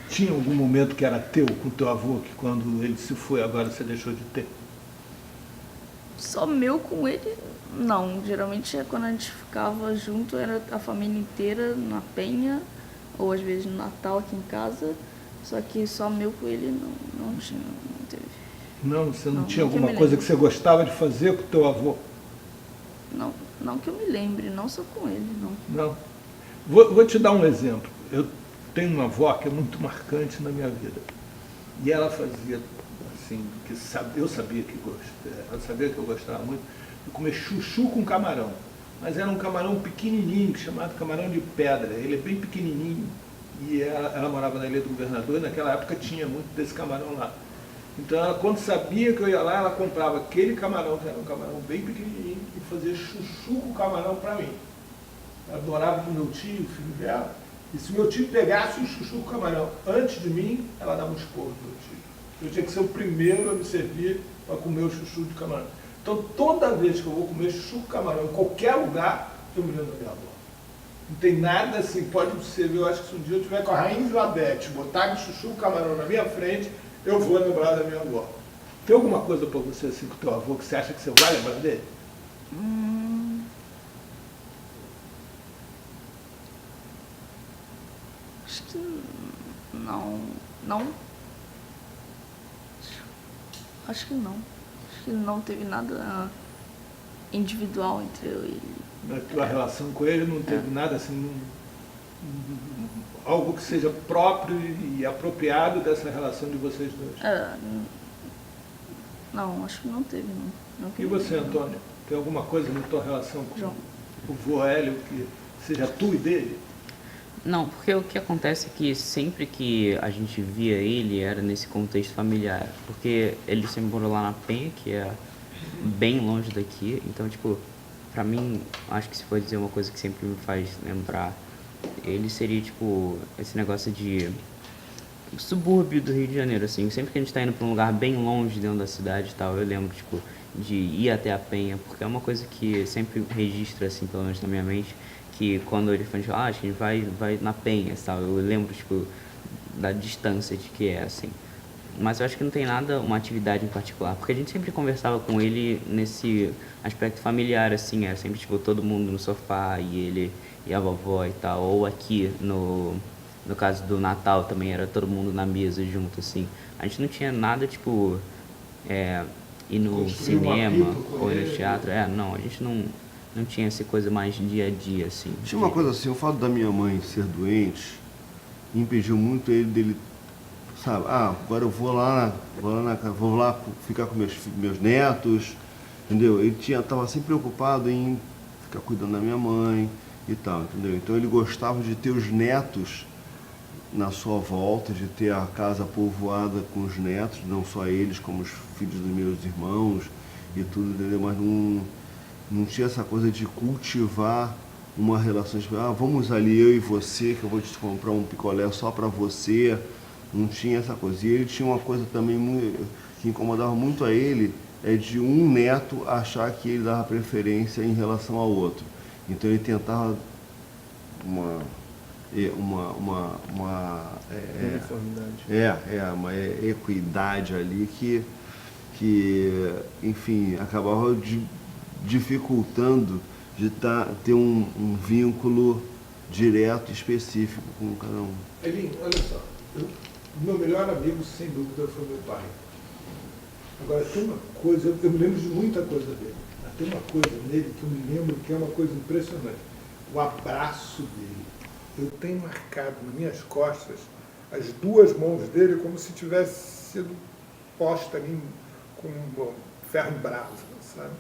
tinha algum momento que era teu com teu avô, que quando ele se foi agora você deixou de ter? Só meu com ele, não. Geralmente quando a gente ficava junto era a família inteira na Penha, ou às vezes no Natal aqui em casa. Só que só meu com ele não tinha, não teve. Não, você não Não, tinha não que eu alguma me coisa lembre. que você gostava de fazer com teu avô? Não que eu me lembre, não só com ele, não. Não. Vou te dar um exemplo. Eu tenho uma avó que é muito marcante na minha vida. E ela fazia, assim, eu sabia que gostava, ela sabia que eu gostava muito de comer chuchu com camarão. Mas era um camarão pequenininho, chamado camarão de pedra. Ele é bem pequenininho. E ela morava na Ilha do Governador, e naquela época tinha muito desse camarão lá. Então, ela, quando sabia que eu ia lá, ela comprava aquele camarão, que era um camarão bem pequenininho, e fazia chuchu com camarão para mim. Ela adorava do meu tio, o filho dela. E se meu tio pegasse o chuchu com camarão antes de mim, ela dava um esporro do meu tio. Eu tinha que ser o primeiro a me servir para comer o chuchu de camarão. Então, toda vez que eu vou comer chuchu com camarão em qualquer lugar, eu me lembro da minha avó. Não tem nada assim, pode ser, eu acho que se um dia eu tiver com a Rainha Elizabeth, botar de chuchu com camarão na minha frente, eu vou lembrar da minha avó. Tem alguma coisa para você assim com o teu avô que você acha que você vai lembrar dele? Acho que não. Não? Acho que não. Acho que não teve nada individual entre eu e ele. Na tua relação com ele não teve nada assim, algo que seja próprio e apropriado dessa relação de vocês dois? Não, acho que não teve, não. Não que E eu me você, lembre. Antônio? Tem alguma coisa na tua relação com João. o vô Hélio que seja tu e dele? Não, porque o que acontece é que sempre que a gente via ele era nesse contexto familiar. Porque ele sempre morou lá na Penha, que é bem longe daqui. Então, tipo, pra mim, acho que se for dizer uma coisa que sempre me faz lembrar ele, seria, tipo, esse negócio de subúrbio do Rio de Janeiro, assim. Sempre que a gente tá indo pra um lugar bem longe dentro da cidade e tal, eu lembro, tipo, de ir até a Penha, porque é uma coisa que sempre registra, assim, pelo menos na minha mente, que quando ele fala, a gente vai na Penha e tal, eu lembro, tipo, da distância de que é, assim. Mas eu acho que não tem nada, uma atividade em particular, porque a gente sempre conversava com ele nesse aspecto familiar, assim, era sempre, tipo, todo mundo no sofá, e ele e a vovó e tal, ou aqui no caso do Natal também era todo mundo na mesa junto, assim. A gente não tinha nada, tipo, ir no Construir uma cinema pipa com ou ir ele. no teatro. Não, a gente não tinha essa coisa mais dia a dia, assim. Tinha uma coisa assim, o fato da minha mãe ser doente impediu muito ele dele, sabe, agora eu vou lá ficar com meus netos, entendeu? Ele estava sempre preocupado em ficar cuidando da minha mãe e tal, entendeu? Então ele gostava de ter os netos na sua volta, de ter a casa povoada com os netos, não só eles, como os filhos dos meus irmãos e tudo, entendeu? Mas não tinha essa coisa de cultivar uma relação de, vamos ali eu e você, que eu vou te comprar um picolé só para você. Não tinha essa coisa. E ele tinha uma coisa também que incomodava muito a ele, é de um neto achar que ele dava preferência em relação ao outro. Então ele tentava uma Uniformidade. uma equidade ali que enfim, acabava dificultando de ter um vínculo direto e específico com cada um. Elinho, olha só, o meu melhor amigo, sem dúvida, foi meu pai. Agora, tem uma coisa, eu me lembro de muita coisa dele, mas tem uma coisa nele que eu me lembro que é uma coisa impressionante. O abraço dele. Eu tenho marcado nas minhas costas as duas mãos dele como se tivesse sido posta ali com um ferro em brasa, sabe?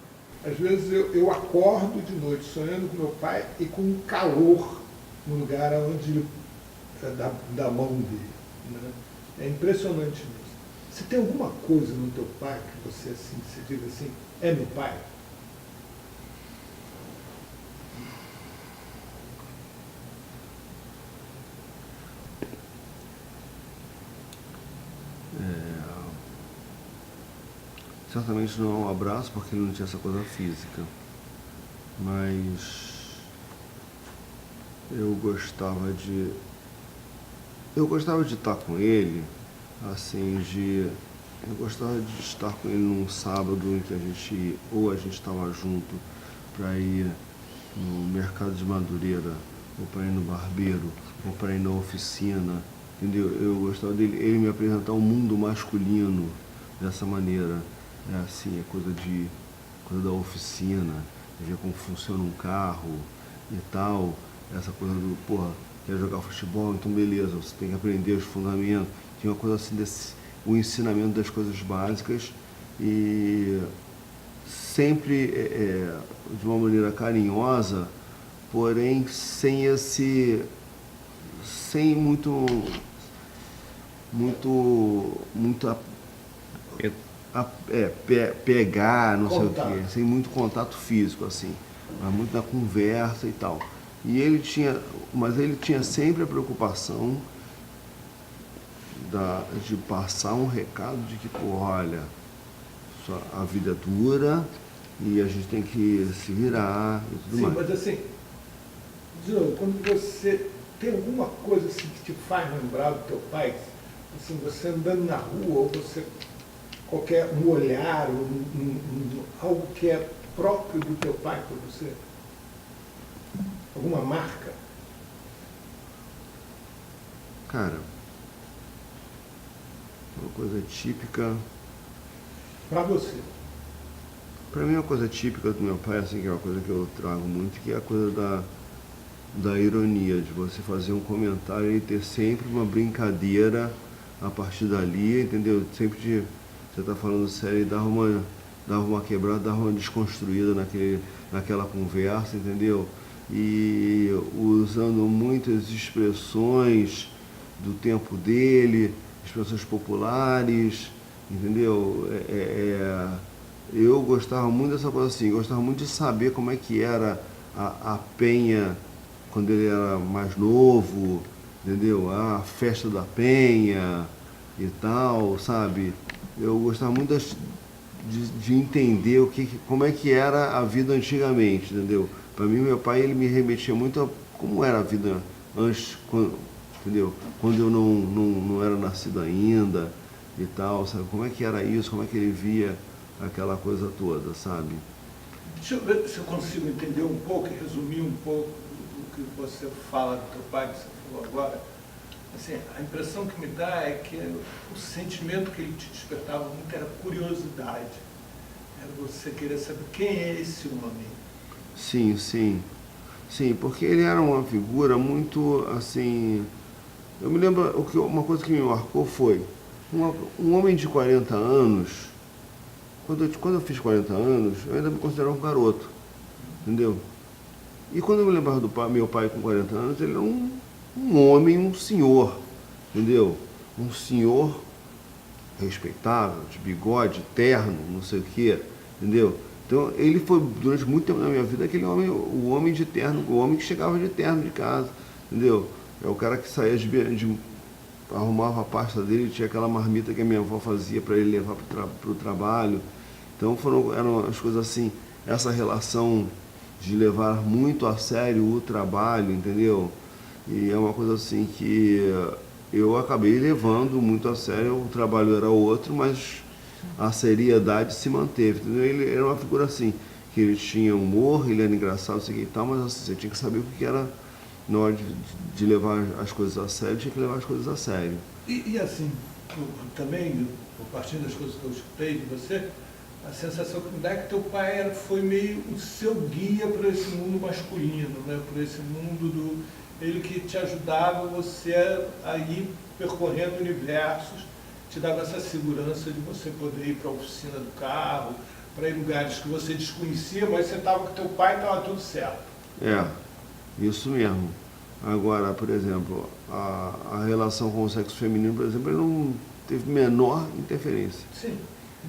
Às vezes eu acordo de noite sonhando com meu pai e com um calor no lugar onde da mão dele. Né? É impressionante isso. Você tem alguma coisa no teu pai que você assim, você diga assim, é meu pai? certamente não é um abraço, porque ele não tinha essa coisa física. Mas eu gostava de estar com ele, assim, eu gostava de estar com ele num sábado em que a gente estava junto para ir no mercado de Madureira, ou para ir no barbeiro, ou para ir na oficina, entendeu? Eu gostava ele me apresentar o mundo masculino dessa maneira, assim, coisa da oficina, ver como funciona um carro e tal, essa coisa do, quer jogar futebol, então beleza, você tem que aprender os fundamentos, tinha uma coisa assim, o ensinamento das coisas básicas, e sempre de uma maneira carinhosa, porém sem pegar, não sei o quê, sem muito contato físico, assim, mas muito na conversa e tal. Mas ele tinha sempre a preocupação de passar um recado de que, olha, a vida é dura e a gente tem que se virar e tudo mais. Sim, mas assim, de novo, quando você tem alguma coisa assim que te faz lembrar do teu pai, assim, você andando na rua, ou você, um olhar, algo que é próprio do teu pai para você? Alguma marca? Cara, uma coisa típica... Para você? Para mim, uma coisa típica do meu pai, assim, que é uma coisa que eu trago muito, que é a coisa da ironia, de você fazer um comentário e ter sempre uma brincadeira a partir dali, entendeu? Sempre você tá falando sério e dava uma quebrada, dava uma desconstruída naquela conversa, entendeu? E usando muitas expressões do tempo dele, expressões populares, entendeu? Eu gostava muito dessa coisa assim, gostava muito de saber como é que era a Penha quando ele era mais novo, entendeu? A festa da Penha e tal, sabe? Eu gostava muito de entender como é que era a vida antigamente, entendeu? Para mim, meu pai, ele me remetia muito a como era a vida antes, entendeu? Quando eu não era nascido ainda e tal, sabe? Como é que era isso, como é que ele via aquela coisa toda, sabe? Deixa eu ver se eu consigo entender um pouco e resumir um pouco do que você fala do teu pai, que você falou agora. Assim, a impressão que me dá é que o sentimento que ele te despertava muito era curiosidade. Era você querer saber quem é esse homem. Sim, sim. Sim, porque ele era uma figura muito, assim... Eu me lembro, uma coisa que me marcou foi um homem de 40 anos... Quando eu fiz 40 anos, eu ainda me considerava um garoto, entendeu? E quando eu me lembrava do meu pai com 40 anos, ele era um homem, um senhor, entendeu? Um senhor respeitável, de bigode, terno, não sei o quê, entendeu? Então, ele foi, durante muito tempo na minha vida, aquele homem, o homem de terno, o homem que chegava de terno de casa, entendeu? É o cara que saía arrumava a pasta dele, tinha aquela marmita que a minha avó fazia para ele levar para o trabalho. Então eram as coisas assim, essa relação de levar muito a sério o trabalho, entendeu? E é uma coisa assim que eu acabei levando muito a sério, o trabalho era outro, mas a seriedade se manteve, entendeu? Ele era uma figura assim, que ele tinha humor, ele era engraçado, não sei o que e tal, mas assim, você tinha que saber o que era. Na hora de levar as coisas a sério, tinha que levar as coisas a sério. E assim, também, partindo das coisas que eu escutei de você, a sensação que me dá é que teu pai foi meio o seu guia para esse mundo masculino, né? Por esse mundo ele que te ajudava você a ir percorrendo universos, te dava essa segurança de você poder ir para a oficina do carro, para ir em lugares que você desconhecia, mas você estava com teu pai e estava tudo certo. Isso mesmo. Agora, por exemplo, a relação com o sexo feminino, por exemplo, ele não teve menor interferência. Sim,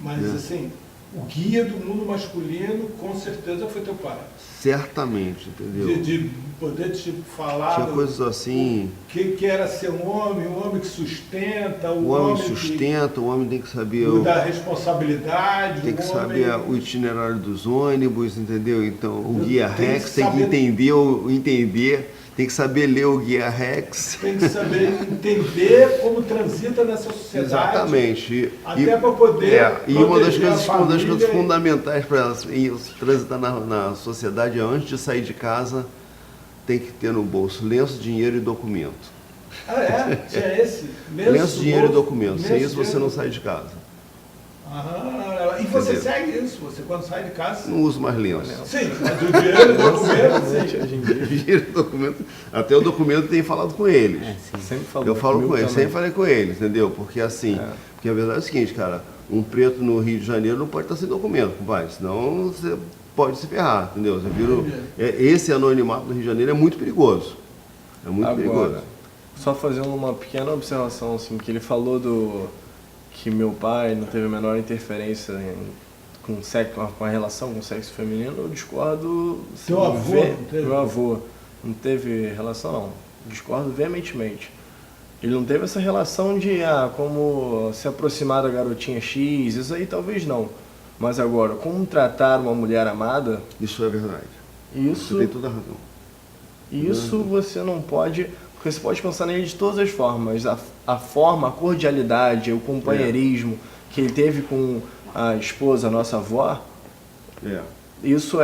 mas assim, o guia do mundo masculino com certeza foi teu pai. Certamente, entendeu? De poder te falar Tinha coisas assim. o que era ser um homem que sustenta, O homem sustenta, o homem tem que saber da responsabilidade, tem que o saber homem... o itinerário dos ônibus, entendeu? Então o Tem guia que Rex tem que saber- entender, tem que saber ler o guia Rex. Tem que saber entender como transita nessa sociedade. Exatamente. Até para poder E uma das proteger a coisas família e- fundamentais para transitar na sociedade é antes de sair de casa, tem que ter no bolso lenço, dinheiro e documento. Ah, é? Tinha esse? Lenço, dinheiro e bolso, documento. Sem lenço, isso você dinheiro. não sai de casa. Ah, e você Entendeu? segue isso? Você quando sai de casa... Não uso mais lenço. Sim, mas o dinheiro e o documento, sim. Hoje em dia, Dinheiro e documento. Até o documento tem falado com eles. sempre falou. Eu falo comigo com eles, também. sempre falei com eles, entendeu? Porque assim, porque a verdade é o seguinte, cara, um preto no Rio de Janeiro não pode estar sem documento, compadre, senão você pode se ferrar, entendeu? Você vira, esse anonimato no Rio de Janeiro é muito perigoso. É muito perigoso. Agora, só fazendo uma pequena observação, assim, que ele falou que meu pai não teve a menor interferência com a relação com o sexo feminino, eu discordo. Teu avô não teve? Meu avô não teve relação, não. Discordo veementemente. Ele não teve essa relação de como se aproximar da garotinha X, isso aí talvez não. Mas agora, como tratar uma mulher amada, Isso é verdade. isso, Você tem toda a razão. isso você não pode, porque você pode pensar nele de todas as formas. A forma, a cordialidade, o companheirismo que ele teve com a esposa, a nossa avó, isso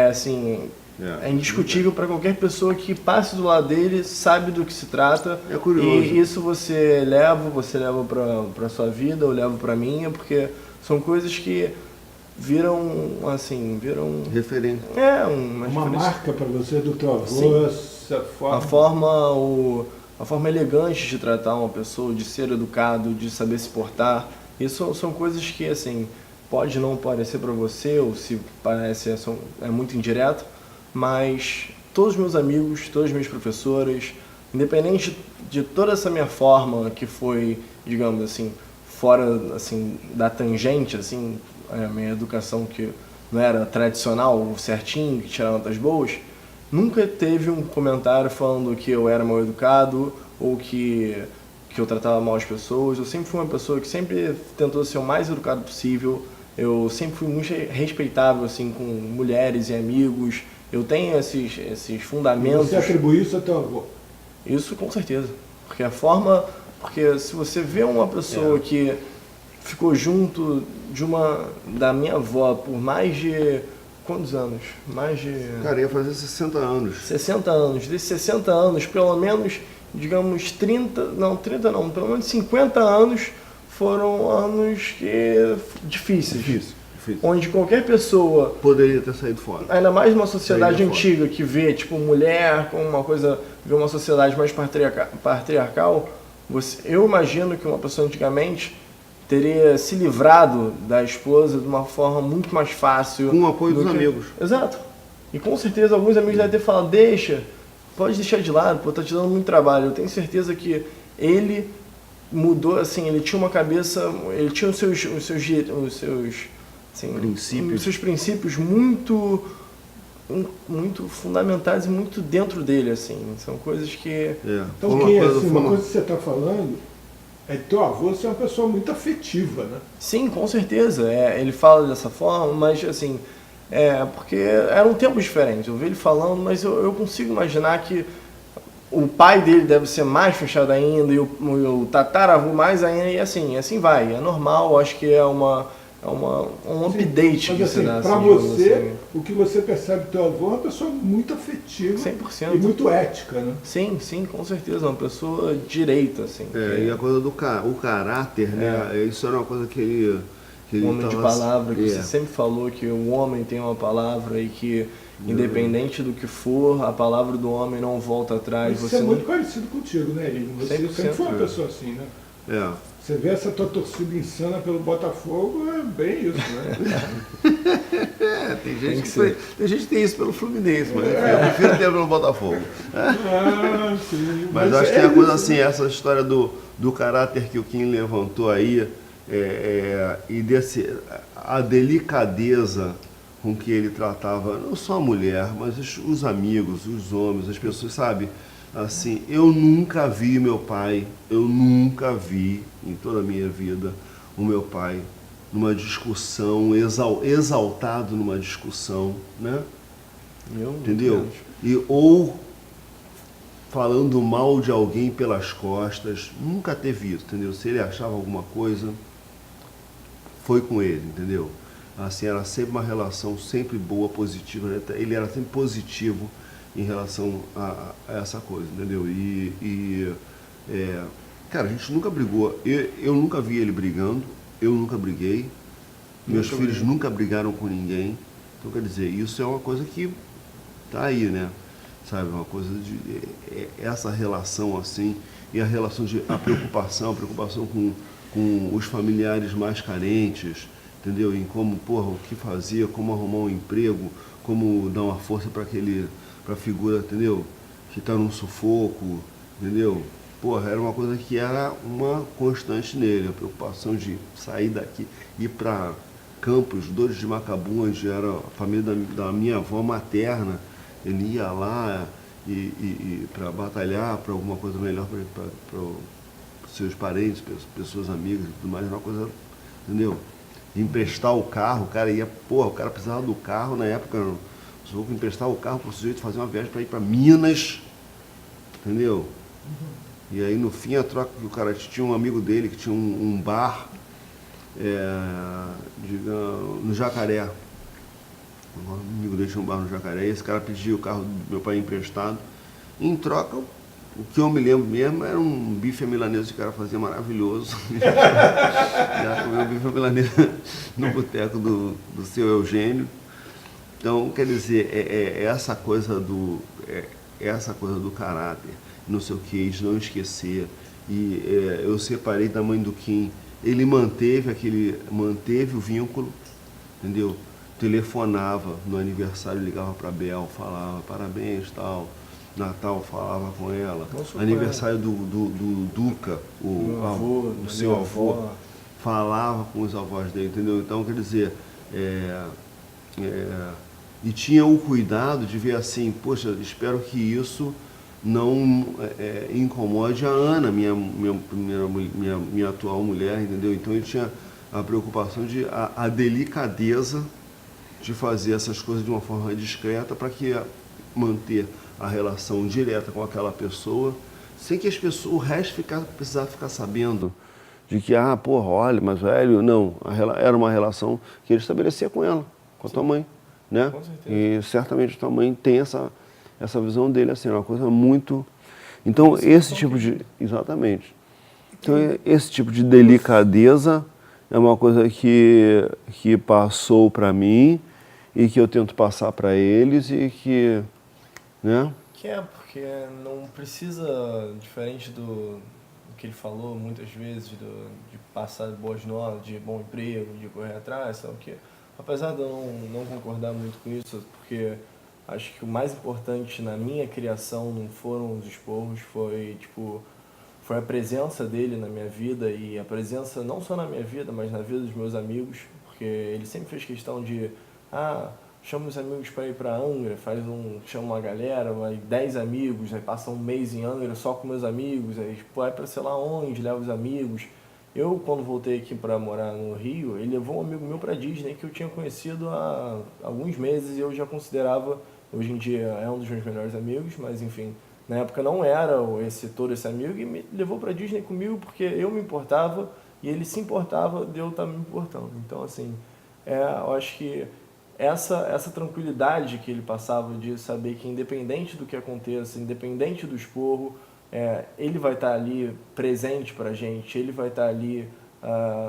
assim, é indiscutível para qualquer pessoa que passe do lado dele, sabe do que se trata. É curioso. E isso você leva para sua vida, eu levo para minha, porque são coisas que viram Referente. uma Uma diferença. marca para você do teu avô, Sim. essa forma. A forma elegante de tratar uma pessoa, de ser educado, de saber se portar, isso são coisas que, assim, pode não parecer para você, ou se parece, é muito indireto, mas todos os meus amigos, todas as minhas professoras, independente de toda essa minha forma, que foi, digamos assim, fora assim, da tangente, assim, a minha educação que não era tradicional, certinho, que tirava notas boas, nunca teve um comentário falando que eu era mal educado ou que eu tratava mal as pessoas. Eu sempre fui uma pessoa que sempre tentou ser o mais educado possível. Eu sempre fui muito respeitável assim, com mulheres e amigos. Eu tenho esses fundamentos. Você atribui isso ao teu avô? Isso com certeza. Porque porque se você vê uma pessoa que ficou junto da minha avó por mais de quantos anos? Mais de Cara, ia fazer 60 anos. 60 anos. Desses 60 anos, pelo menos, digamos 30 não, pelo menos 50 anos foram anos difíceis. Onde qualquer pessoa, Poderia ter saído fora. ainda mais numa sociedade Saída fora. antiga que vê tipo mulher como uma coisa, vê uma sociedade mais patriarcal, eu imagino que uma pessoa antigamente teria se livrado da esposa de uma forma muito mais fácil. Com o apoio do dos que- amigos. Exato. E com certeza alguns amigos devem ter falado, pode deixar de lado, pô, tá te dando muito trabalho. Eu tenho certeza que ele mudou, assim, ele tinha uma cabeça, ele tinha os seus assim, Princípios. os seus princípios muito fundamentais e muito dentro dele, assim. São coisas que... Então, Foi uma coisa que você está falando é que teu avô é uma pessoa muito afetiva, né? Sim, com certeza. Ele fala dessa forma, mas assim, porque eram tempos diferentes. Eu vi ele falando, mas eu consigo imaginar que o pai dele deve ser mais fechado ainda, e o tataravô mais ainda, e assim vai. É normal, acho que é um update Mas que você assim, dá. para assim, digamos você, assim. o que você percebe do teu avô é uma pessoa muito afetiva 100%. e muito ética, né? Sim, com certeza. Uma pessoa direita, assim. E a coisa do o caráter, né? Isso era uma coisa que ele Um homem de palavra, que É. você sempre falou que o homem tem uma palavra e que, independente do que for, a palavra do homem não volta atrás. Isso Você é não... muito parecido contigo, né, Lino? Você 100%, sempre foi uma é. pessoa assim, né? É. Você vê essa tua torcida insana pelo Botafogo, é bem isso, né? Tem Tem gente que que, ser. tem gente que tem isso pelo Fluminense, mas eu prefiro ter pelo Botafogo. Ah, sim. Mas eu acho que tem é a coisa isso, assim, essa história do caráter que o Kim levantou aí, e a delicadeza com que ele tratava não só a mulher, mas os amigos, os homens, as pessoas, sabe? Assim, eu nunca vi em toda a minha vida o meu pai numa discussão, exaltado numa discussão, né? Entendeu? Ou falando mal de alguém pelas costas, nunca teve isso, entendeu? Se ele achava alguma coisa, foi com ele, entendeu? Assim, era sempre uma relação sempre boa, positiva, né? Ele era sempre positivo em relação a essa coisa, entendeu? Cara, a gente nunca brigou, eu nunca vi ele brigando, eu nunca briguei, meus filhos nunca brigaram com ninguém, então quer dizer, isso é uma coisa que tá aí, né? Sabe, uma coisa de essa relação assim, e a preocupação com os familiares mais carentes, entendeu? Em como, porra, o que fazer, como arrumar um emprego, como dar uma força para a figura, entendeu? Que está num sufoco, entendeu? Porra, era uma coisa que era uma constante nele, a preocupação de sair daqui, ir para Campos, Dores de Macabu, onde era a família da minha avó materna. Ele ia lá e para batalhar para alguma coisa melhor para os seus parentes, pessoas amigas e tudo mais, era uma coisa, entendeu? Emprestar o carro, o cara ia, porra, o cara precisava do carro na época, se eu emprestar o carro para o sujeito fazer uma viagem para ir para Minas, entendeu? E aí no fim a troca que o cara tinha um amigo dele que tinha um bar no Jacaré. Um amigo dele tinha um bar no Jacaré, e esse cara pediu o carro do meu pai emprestado. Em troca, o que eu me lembro mesmo era um bife à milanesa que o cara fazia maravilhoso. Já comeu bife à milanesa no boteco do seu Eugênio. Então, quer dizer, essa coisa do caráter, não sei o que, de não esquecer. E eu separei da mãe do Kim. Ele manteve o vínculo, entendeu? Telefonava no aniversário, ligava para Bel, falava parabéns, tal. Natal, falava com ela. Aniversário do Duca, o seu avô, falava com os avós dele, entendeu? Então, quer dizer, e tinha o cuidado de ver assim, poxa, espero que isso não incomode a Ana, minha atual mulher, entendeu? Então ele tinha a preocupação de a delicadeza de fazer essas coisas de uma forma discreta para que manter a relação direta com aquela pessoa, sem que o resto precisasse ficar sabendo de que, porra, olha, mas velho, não, era uma relação que ele estabelecia com ela, com a tua mãe, né? Com certeza. E certamente a tua mãe tem essa visão dele, assim, uma coisa muito... Então, esse tipo de... Exatamente. Então, esse tipo de delicadeza é uma coisa que passou para mim e que eu tento passar para eles e que, né? Porque não precisa, diferente do que ele falou muitas vezes, de passar boas notas, de bom emprego, de correr atrás, sabe o quê? Apesar de eu não concordar muito com isso, porque acho que o mais importante na minha criação não foram os esporros, foi a presença dele na minha vida, e a presença não só na minha vida, mas na vida dos meus amigos, porque ele sempre fez questão de, chama os amigos para ir para Angra, chama uma galera, vai 10 amigos, aí passa um mês em Angra só com meus amigos, aí vai para sei lá onde, leva os amigos. Eu, quando voltei aqui para morar no Rio, ele levou um amigo meu para Disney que eu tinha conhecido há alguns meses e eu já considerava, hoje em dia é um dos meus melhores amigos, mas enfim, na época não era todo esse amigo, e me levou para Disney comigo porque eu me importava e ele se importava de eu estar me importando. Então, assim, eu acho que essa tranquilidade que ele passava de saber que independente do que aconteça, independente do esporro, ele vai estar ali presente pra gente, ele vai estar ali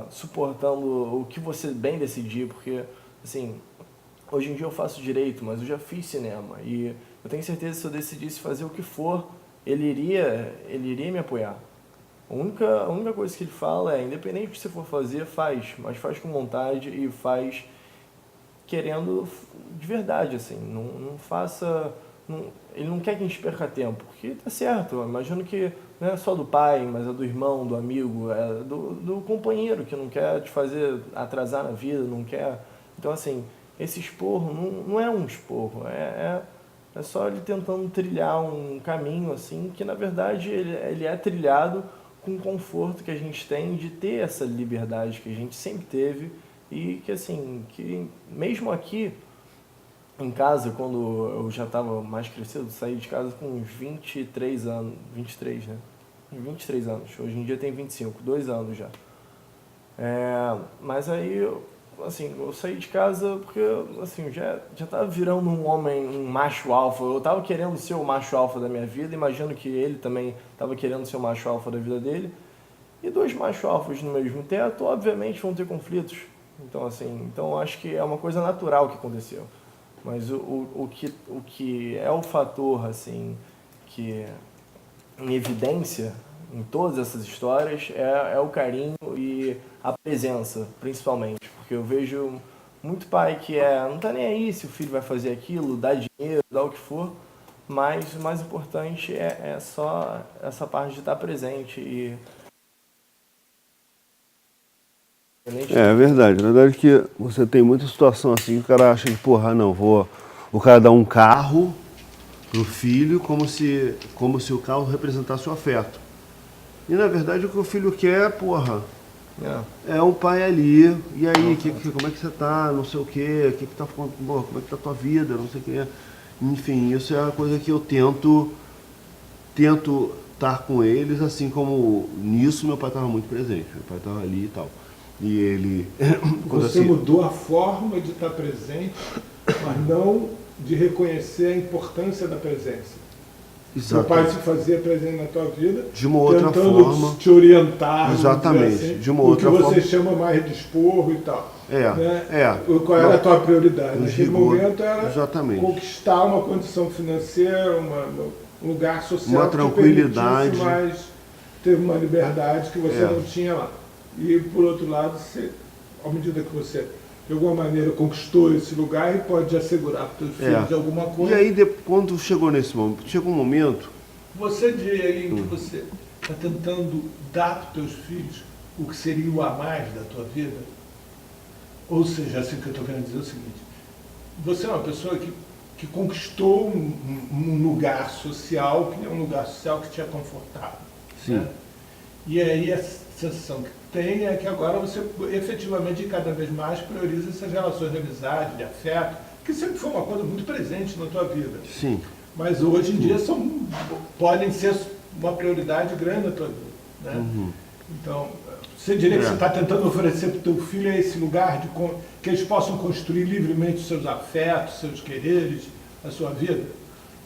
suportando o que você bem decidir, porque, assim, hoje em dia eu faço direito, mas eu já fiz cinema, e eu tenho certeza que se eu decidisse fazer o que for, ele iria me apoiar. A única coisa que ele fala independente do que você for fazer, faz, mas faz com vontade e faz querendo de verdade, assim, não faça ele não quer que a gente perca tempo, porque tá certo, eu imagino que não é só do pai, mas é do irmão, do amigo, é do companheiro que não quer te fazer atrasar na vida, não quer... Então, assim, esse esporro não é um esporro, é só ele tentando trilhar um caminho, assim, que na verdade ele é trilhado com o conforto que a gente tem de ter essa liberdade que a gente sempre teve e que, assim, que mesmo aqui em casa, quando eu já estava mais crescido, saí de casa com uns 23 anos, 23, né? 23 anos, hoje em dia tem 25, 2 anos já. Mas aí, assim, eu saí de casa porque, assim, já estava virando um homem, um macho alfa. Eu estava querendo ser o macho alfa da minha vida, imagino que ele também estava querendo ser o macho alfa da vida dele. E 2 machos alfas no mesmo teto, obviamente, vão ter conflitos. Então, assim, acho que é uma coisa natural que aconteceu. Mas o que é o fator, assim, que em evidência em todas essas histórias é o carinho e a presença, principalmente. Porque eu vejo muito pai que não tá nem aí se o filho vai fazer aquilo, dá dinheiro, dá o que for, mas o mais importante é só essa parte de estar presente e... É verdade. Na verdade que você tem muita situação assim que o cara acha que, porra, não, o cara dá um carro pro filho como se o carro representasse o afeto. E na verdade o que o filho quer, porra, é um pai ali, e aí, como é que você tá, não sei o quê, como é que tá a tua vida, não sei o quê. Enfim, isso é uma coisa que eu tento estar com eles, assim como nisso meu pai estava muito presente, meu pai estava ali e tal. E ele... Você mudou a forma de estar presente, mas não de reconhecer a importância da presença. Seu pai se fazia presente na tua vida, de uma outra tentando forma, te orientar, exatamente, assim, de uma outra forma, o que você chama mais de esporro e tal. Qual era não, a tua prioridade? Naquele momento era exatamente. Conquistar uma condição financeira, um lugar social, uma tranquilidade, que mais ter uma liberdade que você não tinha lá. E por outro lado, à medida que você de alguma maneira conquistou esse lugar e pode assegurar para os teus filhos de alguma coisa. E aí, quando chegou nesse momento, chegou um momento... Você diria aí que você está tentando dar para os teus filhos o que seria o a mais da tua vida? Ou seja, assim que eu estou querendo dizer é o seguinte, você é uma pessoa que conquistou um lugar social, que é um lugar social que te é confortável. Sim. Né? E aí a sensação que tem é que agora você efetivamente cada vez mais prioriza essas relações de amizade, de afeto, que sempre foi uma coisa muito presente na tua vida. Sim. Mas hoje em dia podem ser uma prioridade grande na tua vida. Né? Então, você diria que você está tentando oferecer para o teu filho esse lugar que eles possam construir livremente os seus afetos, seus quereres, a sua vida?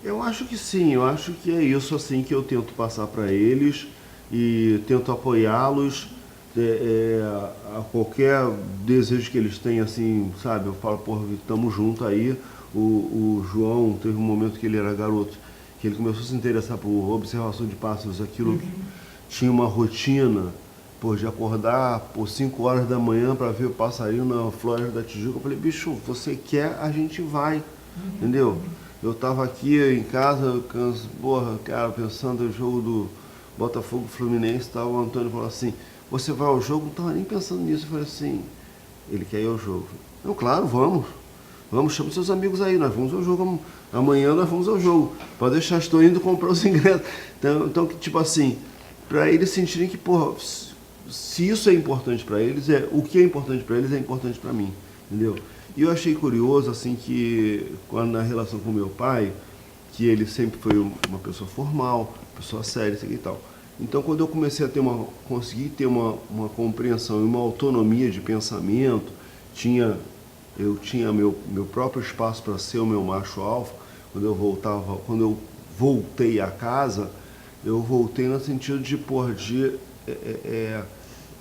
Eu acho que sim, eu acho que é isso assim que eu tento passar para eles e tento apoiá-los a qualquer desejo que eles tenham, assim, sabe? Eu falo, porra, estamos juntos aí. O João teve um momento que ele era garoto, que ele começou a se interessar por observação de pássaros, aquilo tinha uma rotina, de acordar por 5 horas da manhã para ver o passarinho na Flórida da Tijuca. Eu falei, bicho, você quer, a gente vai, entendeu? Eu tava aqui em casa, cara, pensando no jogo do Botafogo Fluminense, o Antônio falou assim, você vai ao jogo? Não estava nem pensando nisso. Eu falei assim, ele quer ir ao jogo. Eu, claro, vamos, chama seus amigos aí, nós vamos ao jogo, amanhã nós vamos ao jogo. Pode deixar, estou indo comprar os ingressos. Então tipo assim, para eles sentirem que, se isso é importante para eles, o que é importante para eles é importante para mim, entendeu? E eu achei curioso, assim, que quando na relação com meu pai, que ele sempre foi uma pessoa formal, pessoa séria, isso aqui e tal. Então, quando eu comecei a conseguir ter uma compreensão e uma autonomia de pensamento, eu tinha meu próprio espaço para ser o meu macho alfa. Quando eu voltei a casa, eu voltei no sentido de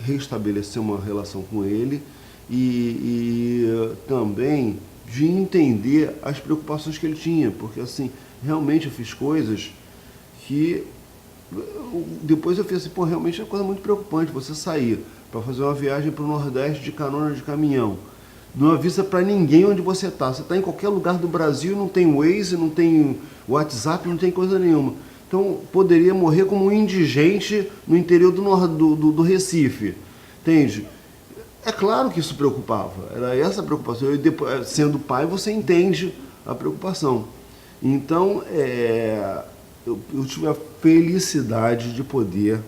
restabelecer uma relação com ele e também de entender as preocupações que ele tinha, porque assim, realmente eu fiz coisas que depois eu fiz assim, realmente é uma coisa muito preocupante você sair para fazer uma viagem para o Nordeste de carona de caminhão, não avisa para ninguém onde você está em qualquer lugar do Brasil, não tem Waze, não tem O WhatsApp não tem coisa nenhuma. Então, poderia morrer como um indigente no interior do Recife, entende? É claro que isso preocupava, era essa a preocupação. E depois, sendo pai, você entende a preocupação. Então, eu tive a felicidade de poder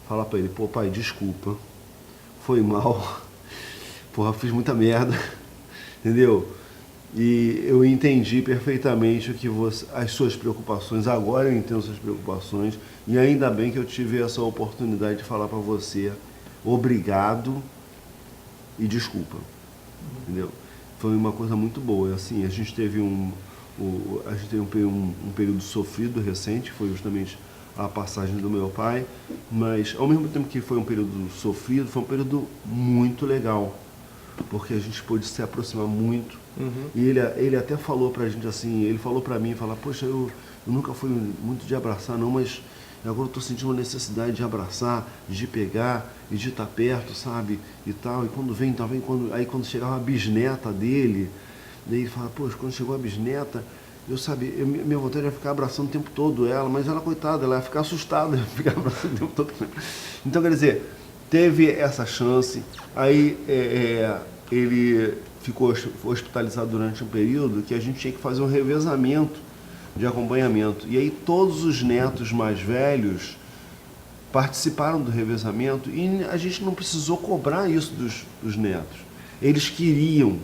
falar para ele, pô, pai, desculpa, foi mal, porra, fiz muita merda, entendeu? E eu entendi perfeitamente as suas preocupações, agora eu entendo suas preocupações, e ainda bem que eu tive essa oportunidade de falar para você, obrigado e desculpa, entendeu? Foi uma coisa muito boa, assim, a gente teve um período sofrido recente, foi justamente a passagem do meu pai, mas ao mesmo tempo que foi um período sofrido, foi um período muito legal, porque a gente pôde se aproximar muito. E ele até falou pra gente assim, ele falou pra mim, poxa, eu nunca fui muito de abraçar não, mas agora eu tô sentindo uma necessidade de abraçar, de pegar e de estar perto, sabe, e tal, e quando quando chegava a bisneta dele, daí ele fala, poxa, quando chegou a bisneta, minha vontade era ficar abraçando o tempo todo ela, mas ela, coitada, ela ia ficar assustada, ia ficar abraçando o tempo todo. Então, quer dizer, teve essa chance, aí ele ficou hospitalizado durante um período que a gente tinha que fazer um revezamento de acompanhamento. E aí todos os netos mais velhos participaram do revezamento e a gente não precisou cobrar isso dos netos. Eles queriam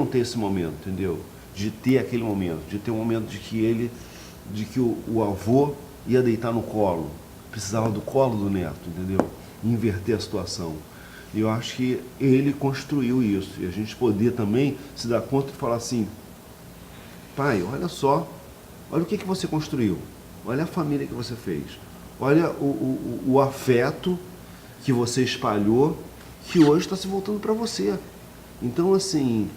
ter esse momento, entendeu? De ter aquele momento, de ter um momento de que o avô ia deitar no colo, precisava do colo do neto, entendeu? Inverter a situação. E eu acho que ele construiu isso. E a gente poder também se dar conta e falar assim, pai, olha só, olha o que você construiu, olha a família que você fez, olha o afeto que você espalhou, que hoje está se voltando para você. Então, assim,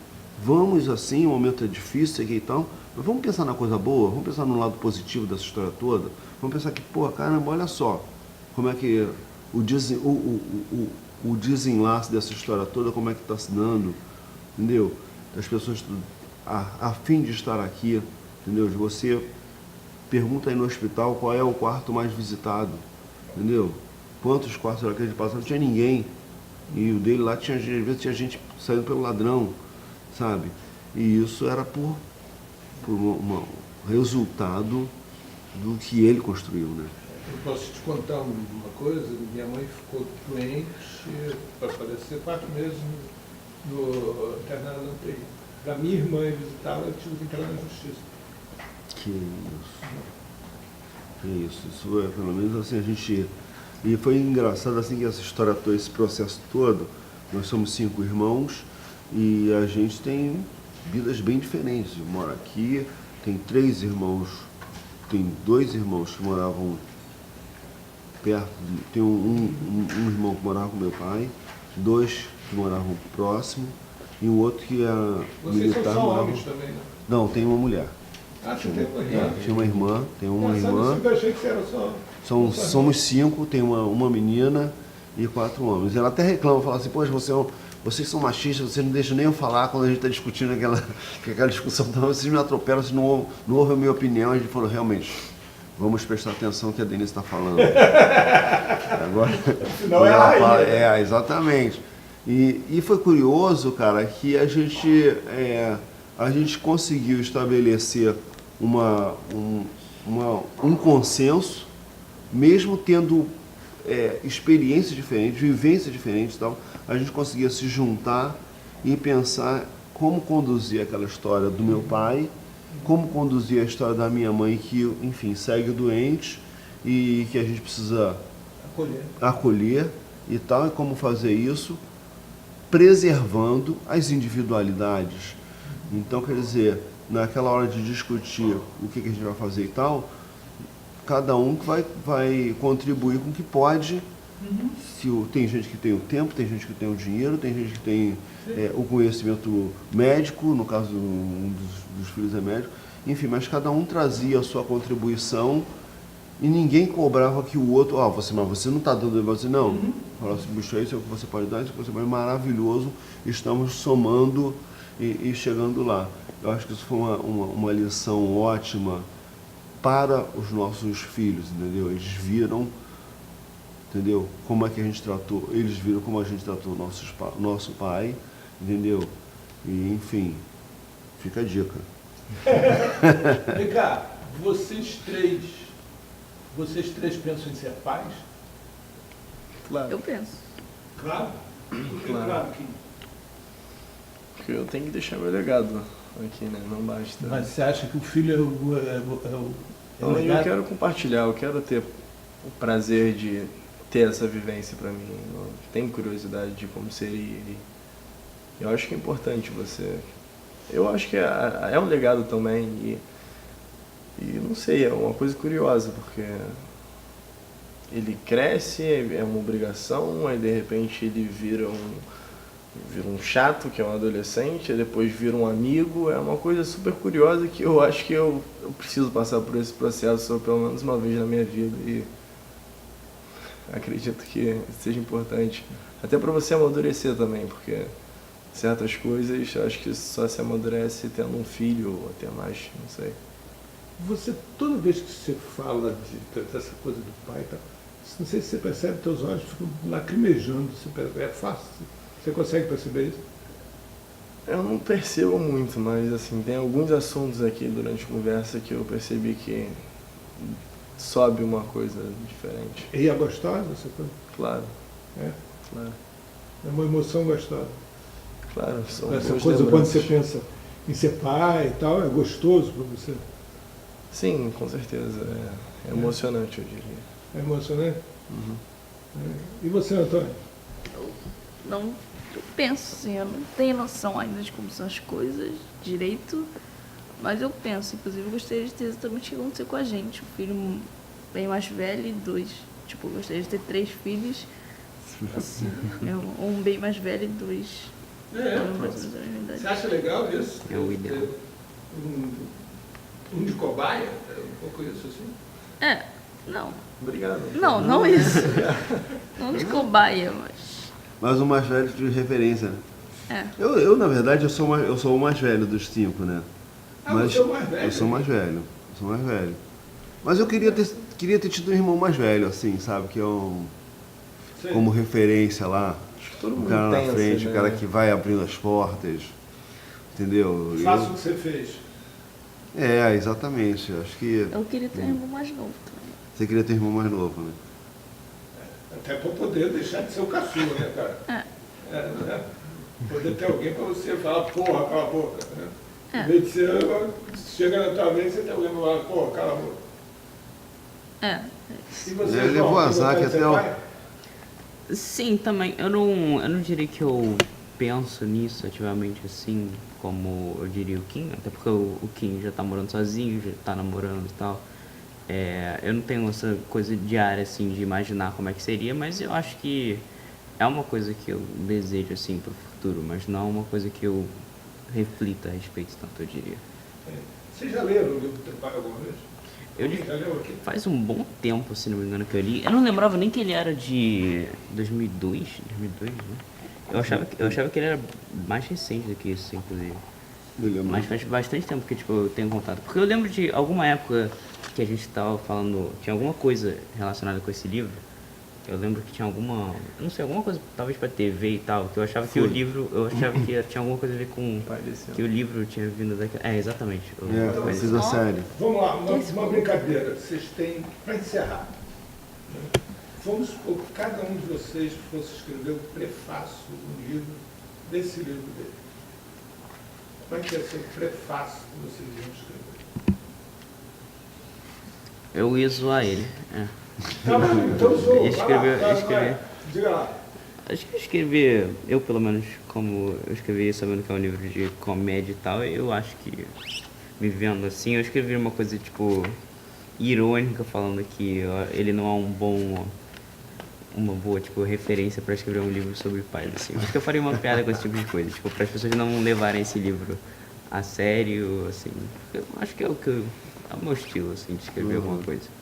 vamos assim, o momento é difícil, e tal, mas vamos pensar na coisa boa, vamos pensar no lado positivo dessa história toda, vamos pensar que, pô, caramba, olha só, como é que o desenlace dessa história toda, como é que está se dando, entendeu? As pessoas a fim de estar aqui, entendeu? Você pergunta aí no hospital qual é o quarto mais visitado, entendeu? Quantos quartos era aquele de passado? Não tinha ninguém. E o dele lá às vezes tinha gente saindo pelo ladrão, sabe? E isso era por um resultado do que ele construiu, né? Eu posso te contar uma coisa, minha mãe ficou doente para falecer 4 meses no internado na UTI. Da minha irmã ir visitá-la, eu tive que entrar na justiça. Que isso, isso é, pelo menos assim, a gente... E foi engraçado assim que essa história toda, esse processo todo, nós somos 5 irmãos e a gente tem vidas bem diferentes. Eu moro aqui, tem 3 irmãos, tem 2 irmãos que moravam perto, tem um irmão que morava com meu pai, 2 que moravam próximo e um outro que era militar. Vocês são só morava... homens também, né? Não, tem uma mulher. Ah, você tem uma irmã? Tinha uma irmã, tem uma irmã. Eu achei que você era só... Somos 5, tem uma menina e 4 homens. Ela até reclama, fala assim, poxa, vocês são machistas, vocês não deixam nem eu falar quando a gente está discutindo aquela discussão, então vocês me atropelam, vocês não ouvem a minha opinião. A gente falou, realmente, vamos prestar atenção no que a Denise está falando. Agora, Não é a fala, rainha. exatamente. E foi curioso, cara, que a gente conseguiu estabelecer um consenso, mesmo tendo experiências diferentes, vivências diferentes e tal, a gente conseguia se juntar e pensar como conduzir aquela história do meu pai, como conduzir a história da minha mãe, que, enfim, segue doente e que a gente precisa acolher e tal, e como fazer isso, preservando as individualidades. Então, quer dizer, naquela hora de discutir o que a gente vai fazer e tal, cada um vai contribuir com o que pode. Tem gente que tem o tempo, tem gente que tem o dinheiro, tem gente que tem o conhecimento médico, no caso um dos filhos é médico, enfim, mas cada um trazia a sua contribuição e ninguém cobrava que o outro, mas você não está dando, você não. Falava assim, bicho, isso é o que você pode dar, isso é o que você pode, maravilhoso, estamos somando e chegando lá. Eu acho que isso foi uma lição ótima para os nossos filhos, entendeu? Eles viram, entendeu? Como é que a gente tratou, eles viram como a gente tratou nosso pai, entendeu? E, enfim, fica a dica. Vem cá, vocês três pensam em ser pais? Claro. Eu penso. Claro. Porque, Claro. claro que... Porque eu tenho que deixar meu legado aqui, né? Não basta. Mas você acha que o filho é o Eu legado? quero compartilhar, eu quero ter o prazer de ter essa vivência pra mim. Eu tenho curiosidade de como seria. E eu acho que é importante você. Eu acho que é um legado também. E não sei, é uma coisa curiosa, porque ele cresce, é uma obrigação, aí de repente ele vira um chato, que é um adolescente, aí depois vira um amigo. É uma coisa super curiosa que eu acho que eu preciso passar por esse processo pelo menos uma vez na minha vida, e acredito que seja importante. Até para você amadurecer também, porque certas coisas eu acho que só se amadurece tendo um filho ou até mais, não sei. Você, toda vez que você fala dessa coisa do pai, tá, não sei se você percebe, teus olhos ficam lacrimejando. É fácil? Você consegue perceber isso? Eu não percebo muito, mas assim, tem alguns assuntos aqui durante a conversa que eu percebi que sobe uma coisa diferente. E é gostosa essa coisa? Claro, É? claro, É uma emoção gostosa. claro. São Essa boas coisa, quando lembranças. você pensa em ser pai e tal, é gostoso para você? Sim, com certeza. É emocionante, eu diria. É emocionante? Uhum. E você, Antônio? Eu penso assim, eu não tenho noção ainda de como são as coisas direito, mas eu penso, inclusive eu gostaria de ter exatamente o que aconteceu com a gente, um filho bem mais velho e 2. Tipo, eu gostaria de ter 3 filhos, assim, um bem mais velho e 2. Você acha legal isso? É o ideal. Um de cobaia? É um pouco isso assim? Não. Obrigado. Não isso. Não de cobaia, mas... Mas o mais velho de referência, né? É. Eu, na verdade, eu sou o mais velho dos 5, né? Você é o mais velho? Eu sou mais velho. Eu sou mais velho. Mas eu queria ter tido um irmão mais velho, assim, sabe? Que é Sei. como referência lá. Acho que todo O mundo cara na tem frente, essa o cara ideia. que vai abrindo as portas. Entendeu? Faça o que você fez. Exatamente. Acho que Eu queria ter um irmão mais novo também. você queria ter um irmão mais novo, né? Até para poder deixar de ser o caçula, né, cara? Né? Poder ter alguém para você falar, porra, cala a boca. Né? Em vez de ser, chega na tua vez, você tem alguém para falar, porra, cala a boca. E você, Ele João, levou você azar gostaria que de ser até o- pai? Sim, também. Eu não diria que eu penso nisso ativamente assim, como eu diria o Kim, até porque o Kim já tá morando sozinho, já tá namorando e tal. Eu não tenho essa coisa diária assim de imaginar como é que seria, mas eu acho que é uma coisa que eu desejo assim pro futuro, mas não é uma coisa que eu reflita a respeito tanto, eu diria. Vocês já leram o livro do teu pai alguma vez? Eu li Já leu aqui? faz um bom tempo, se não me engano, que eu li. Eu não lembrava nem que ele era de 2002, né? Eu achava que ele era mais recente do que isso, inclusive. Eu lembro. Mas faz bastante tempo que tipo, eu tenho contato. Porque eu lembro de alguma época que a gente tava falando, tinha alguma coisa relacionada com esse livro. Eu lembro que tinha alguma, eu não sei, alguma coisa talvez pra TV e tal, que eu achava que o livro, tinha alguma coisa a ver com Pai desse que o livro tinha vindo daquela. Exatamente. Fiz a série. Vamos lá, uma brincadeira. Vocês têm, para encerrar, né? Vamos supor que cada um de vocês fosse escrever o prefácio do livro, desse livro dele. Como é que ia ser o prefácio que vocês iam escrever? Eu ia zoar ele. Tá bom, então sou. Escrever. Diga lá. Acho que escrever, eu pelo menos, como eu escrevi sabendo que é um livro de comédia e tal, eu acho que, me vendo assim, eu escrevi uma coisa, tipo, irônica, falando que ele não é uma boa, tipo, referência pra escrever um livro sobre pais, assim. Acho que eu faria uma piada com esse tipo de coisa, tipo, para as pessoas não levarem esse livro a sério, assim. Eu acho que é o meu estilo, assim, de escrever alguma coisa.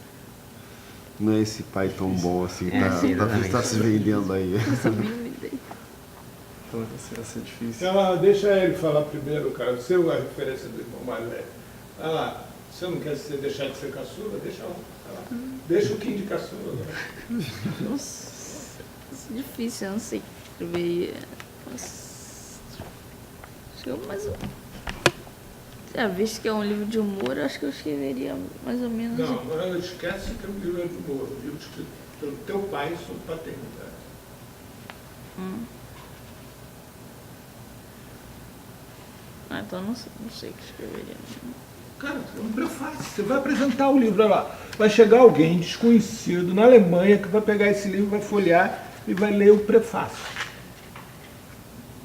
Não é esse pai tão bom assim, Sim, exatamente. tá se vendendo aí. Essa mínima ideia. então vai ser difícil. Deixa ele falar primeiro, cara. Você é a referência do irmão mais velho. Vai lá. Você não quer deixar de ser caçula? Deixa lá. Vai lá. Deixa o Kim de caçula agora. Nossa, isso é difícil, eu não sei escrever. Nossa. Mas visto que é um livro de humor, eu acho que eu escreveria mais ou menos. Não, agora esquece que é um livro de humor. Um livro escrito pelo teu pai sobre paternidade. Então não sei o que escreveria. Cara, é um prefácio. Você vai apresentar o livro, olha lá. Vai chegar alguém desconhecido na Alemanha que vai pegar esse livro, vai folhear e vai ler o prefácio.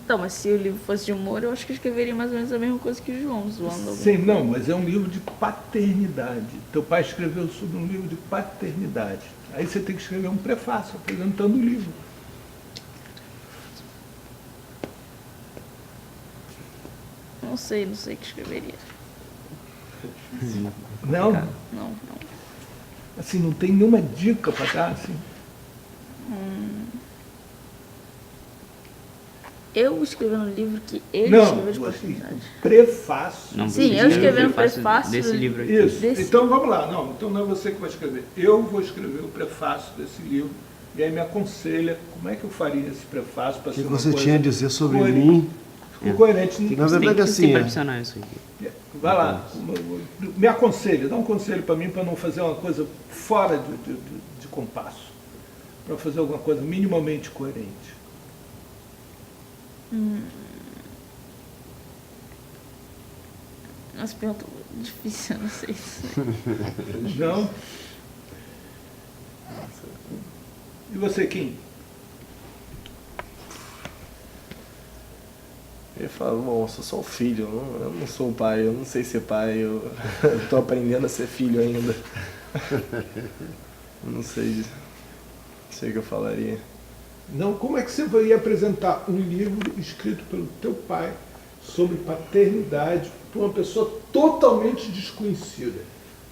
Então, mas se o livro fosse de humor, eu acho que eu escreveria mais ou menos a mesma coisa que o João, zoando. Sim, não, mas é um livro de paternidade. Teu pai escreveu sobre um livro de paternidade. Aí você tem que escrever um prefácio apresentando o livro. Não sei o que escreveria. Não? Não. Assim, não tem nenhuma dica para dar, assim? Eu escrevendo um livro que ele Não, escreveu de assim, paternidade. prefácio. Não, Sim, você eu escreveu escrevendo prefácio desse livro aqui. Isso. Desse- Então vamos lá. Não, então não é você que vai escrever. Eu vou escrever o prefácio desse livro. E aí me aconselha como é que eu faria esse prefácio para O ser que uma você coisa tinha a dizer sobre coerente. mim? Coerente. Na verdade, Tem assim, para adicionar isso aqui. Vai lá, me aconselha, dá um conselho para mim para não fazer uma coisa fora de compasso. Para fazer alguma coisa minimamente coerente. Nossa, pergunta difícil, eu não sei. Não? E você, Kim? Ele fala, bom, eu sou só o filho, eu não sou o pai, eu não sei ser pai, eu tô aprendendo a ser filho ainda. Não sei o que eu falaria. Não, como é que você vai apresentar um livro escrito pelo teu pai sobre paternidade para uma pessoa totalmente desconhecida?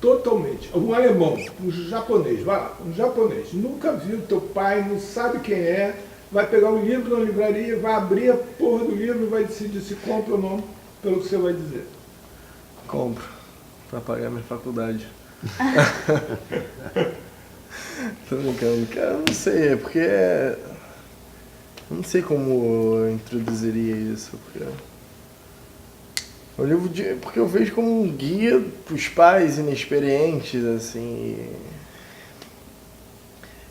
Totalmente. Um alemão, um japonês, vai lá, um japonês, nunca viu teu pai, não sabe quem é, vai pegar um livro na livraria, vai abrir a porra do livro e vai decidir se compra ou não, pelo que você vai dizer. Compro, pra pagar minha faculdade. Tô brincando, cara, eu não sei, porque eu não sei como eu introduziria isso, porque eu vejo como um guia pros pais inexperientes, assim.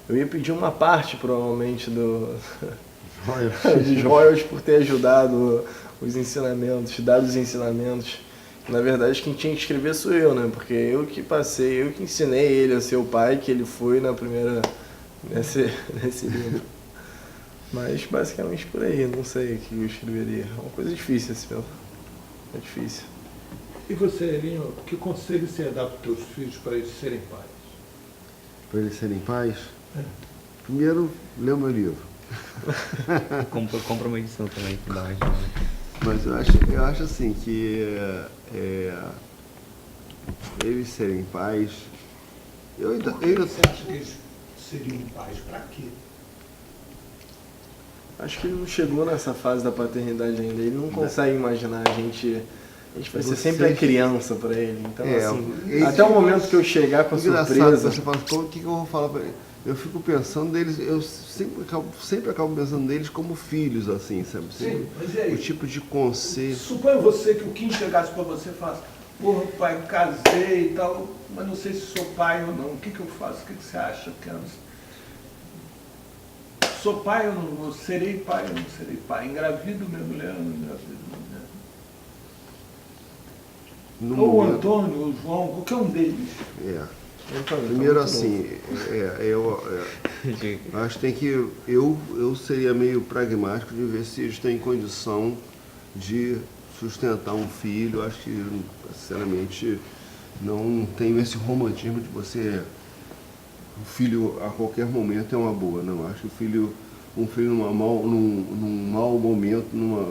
Eu ia pedir uma parte, provavelmente, dos royalties por ter ajudado os ensinamentos, dado os ensinamentos. Na verdade, quem tinha que escrever sou eu, né? Porque eu que passei, eu que ensinei ele a ser o pai que ele foi nesse livro. Mas, basicamente, por aí, não sei o que eu escreveria. É uma coisa difícil, assim, é difícil. E você, Elinho, que conselho você dá para os teus filhos para eles serem pais? Para eles serem pais? Primeiro, lê o meu livro. Compra uma edição também que dá uma ajuda. Mas eu acho assim que eles serem pais. Você acha que eles seriam pais para quê? Acho que ele não chegou nessa fase da paternidade ainda. Ele não consegue imaginar a gente vai ser sempre a criança para ele. Então, assim, até o momento que eu chegar com a surpresa. Você fala, o que eu vou falar para ele? Eu fico pensando deles, eu sempre acabo pensando deles como filhos, assim, sabe? Sim, mas e aí? O tipo de conceito. Suponha você que o Kim chegasse para você e falasse, porra, pai, casei e tal, mas não sei se sou pai ou não. O que eu faço? O que você acha? Sou pai ou não? Serei pai ou não serei pai? Engravido minha mulher ou não engravido minha mulher? Ou o Antônio, ou o João, qualquer um deles. Primeiro assim, eu acho que tem que. Eu seria meio pragmático de ver se eles têm condição de sustentar um filho. Acho que, sinceramente, não tenho esse romantismo de você. O filho a qualquer momento é uma boa, não. Acho que um filho num mau momento,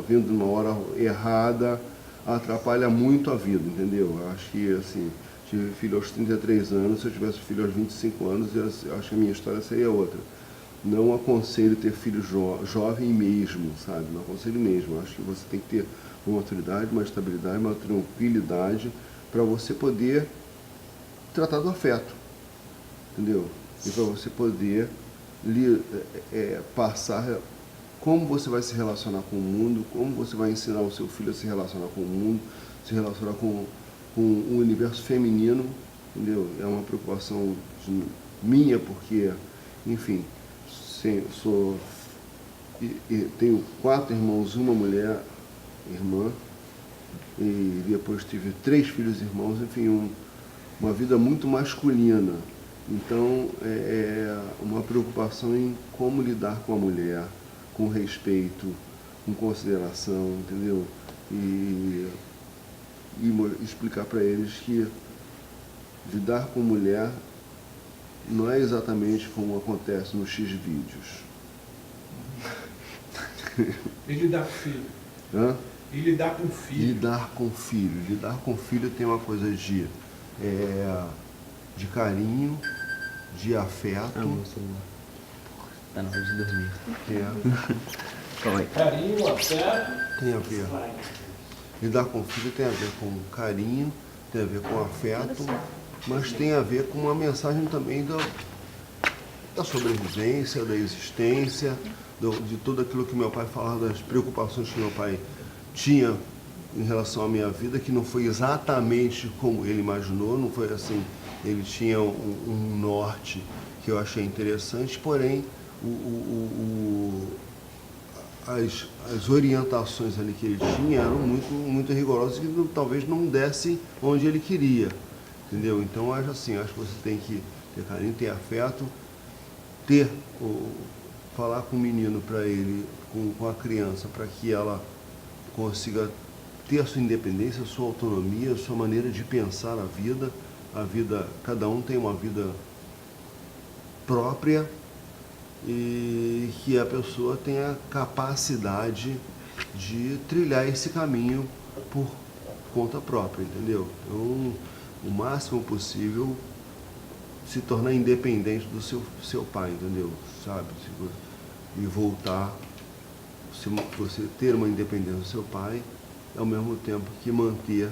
vindo numa hora errada, atrapalha muito a vida, entendeu? Acho que, assim, tive filho aos 33 anos, se eu tivesse filho aos 25 anos, eu acho que a minha história seria outra. não aconselho ter filho jovem mesmo, sabe? Não aconselho mesmo. Acho que você tem que ter uma maturidade, uma estabilidade, uma tranquilidade para você poder tratar do afeto, entendeu? E para você poder passar como você vai se relacionar com o mundo, como você vai ensinar o seu filho a se relacionar com o mundo, se relacionar com o universo feminino, entendeu? É uma preocupação minha, porque, enfim, tenho 4 irmãos, uma mulher, irmã, e depois tive 3 filhos irmãos, enfim, uma vida muito masculina. Então, é uma preocupação em como lidar com a mulher, com respeito, com consideração, entendeu? E explicar para eles que lidar com mulher não é exatamente como acontece nos X-vídeos. E lidar com filho. Hã? E lidar com filho. Lidar com filho. Lidar com filho tem uma coisa de carinho, de afeto. Meu celular. Tá na hora de dormir. Calma aí. Carinho, afeto. Tem a ver. Lidar com filho tem a ver com carinho, tem a ver com afeto, mas tem a ver com uma mensagem também da sobrevivência, da existência, de tudo aquilo que meu pai falava, das preocupações que meu pai tinha em relação à minha vida, que não foi exatamente como ele imaginou, não foi assim. Ele tinha um norte que eu achei interessante, porém as orientações ali que ele tinha eram muito, muito rigorosas e talvez não desse onde ele queria, entendeu? Então acho assim, acho que você tem que ter carinho, ter afeto, falar com o menino para ele, com a criança, para que ela consiga ter a sua independência, a sua autonomia, a sua maneira de pensar a vida, cada um tem uma vida própria, e que a pessoa tenha capacidade de trilhar esse caminho por conta própria, entendeu? Então, o máximo possível se tornar independente do seu pai, entendeu? Sabe? E voltar, você ter uma independência do seu pai, ao mesmo tempo que manter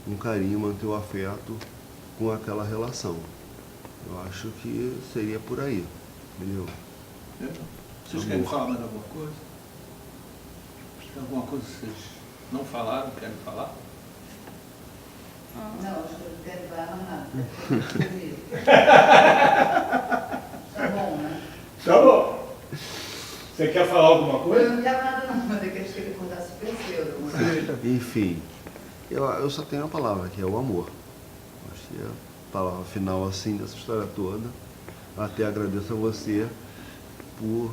um carinho, manter o afeto com aquela relação. Eu acho que seria por aí, entendeu? Vocês querem falar mais alguma coisa? Tem alguma coisa que vocês não falaram, querem falar? Não, acho que eu não quero falar nada. Tá bom, né? Tá bom. Você quer falar alguma Eu coisa? não quero nada não, mas eu queria que ele contasse o penseiro. Enfim, eu só tenho uma palavra, que é o amor. Acho que é a palavra final assim dessa história toda. Até agradeço a você por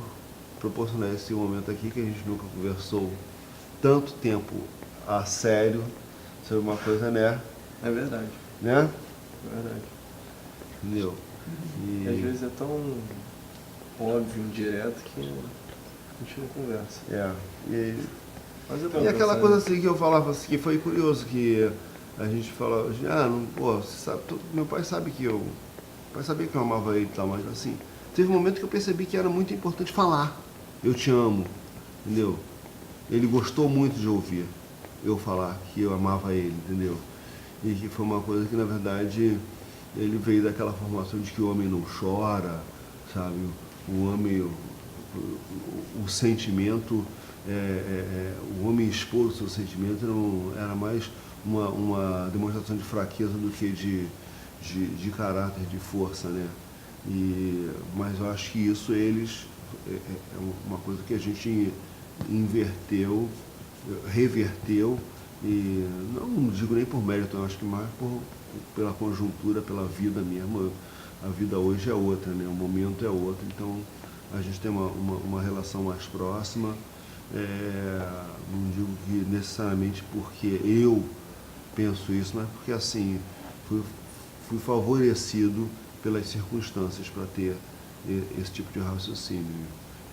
proporcionar esse momento aqui, que a gente nunca conversou tanto tempo a sério sobre uma coisa, né? É verdade, Né? é verdade. Entendeu? E às vezes é tão óbvio, direto, que a gente não conversa. Mas eu tava e aquela pensando- coisa assim que eu falava assim, que foi curioso, que a gente falava, você sabe, meu pai sabe que meu pai sabia que eu amava ele e tal, mas assim, teve um momento que eu percebi que era muito importante falar, eu te amo, entendeu? Ele gostou muito de ouvir eu falar que eu amava ele, entendeu? E que foi uma coisa que, na verdade, ele veio daquela formação de que o homem não chora, sabe? O homem, o sentimento, o homem expor o seu sentimento era mais uma demonstração de fraqueza do que de caráter, de força, né? Mas eu acho que isso é uma coisa que a gente reverteu, e não digo nem por mérito, eu acho que mais pela conjuntura, pela vida mesmo. A vida hoje é outra, né? O momento é outro, então a gente tem uma relação mais próxima. Não digo que necessariamente porque eu penso isso, mas porque assim, fui favorecido pelas circunstâncias para ter esse tipo de raciocínio.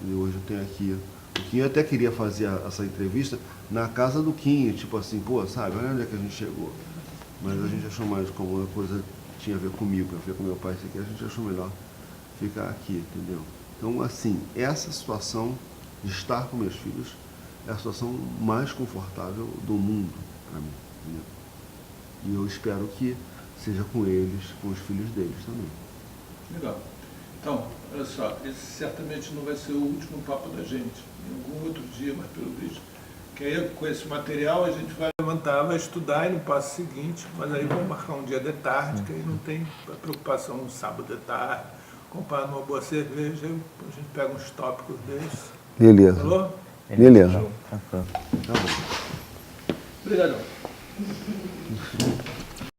E hoje eu tenho aqui o Quinho. Eu até queria fazer essa entrevista na casa do Quinho, tipo assim, sabe, olha onde é que a gente chegou. Mas a gente achou mais como uma coisa que tinha a ver comigo, a ver com meu pai, isso aqui, a gente achou melhor ficar aqui, entendeu? Então, assim, essa situação de estar com meus filhos é a situação mais confortável do mundo para mim. Entendeu? E eu espero que seja com eles, com os filhos deles também. Legal. Então, olha só, esse certamente não vai ser o último papo da gente, em algum outro dia, mas pelo visto, que aí com esse material a gente vai levantar, vai estudar e no passo seguinte, mas aí vamos marcar um dia de tarde, que aí não tem preocupação no sábado de tarde, comprar uma boa cerveja, aí a gente pega uns tópicos desses. Beleza. Falou? Beleza. Tranquilo. Tá bom. Obrigadão.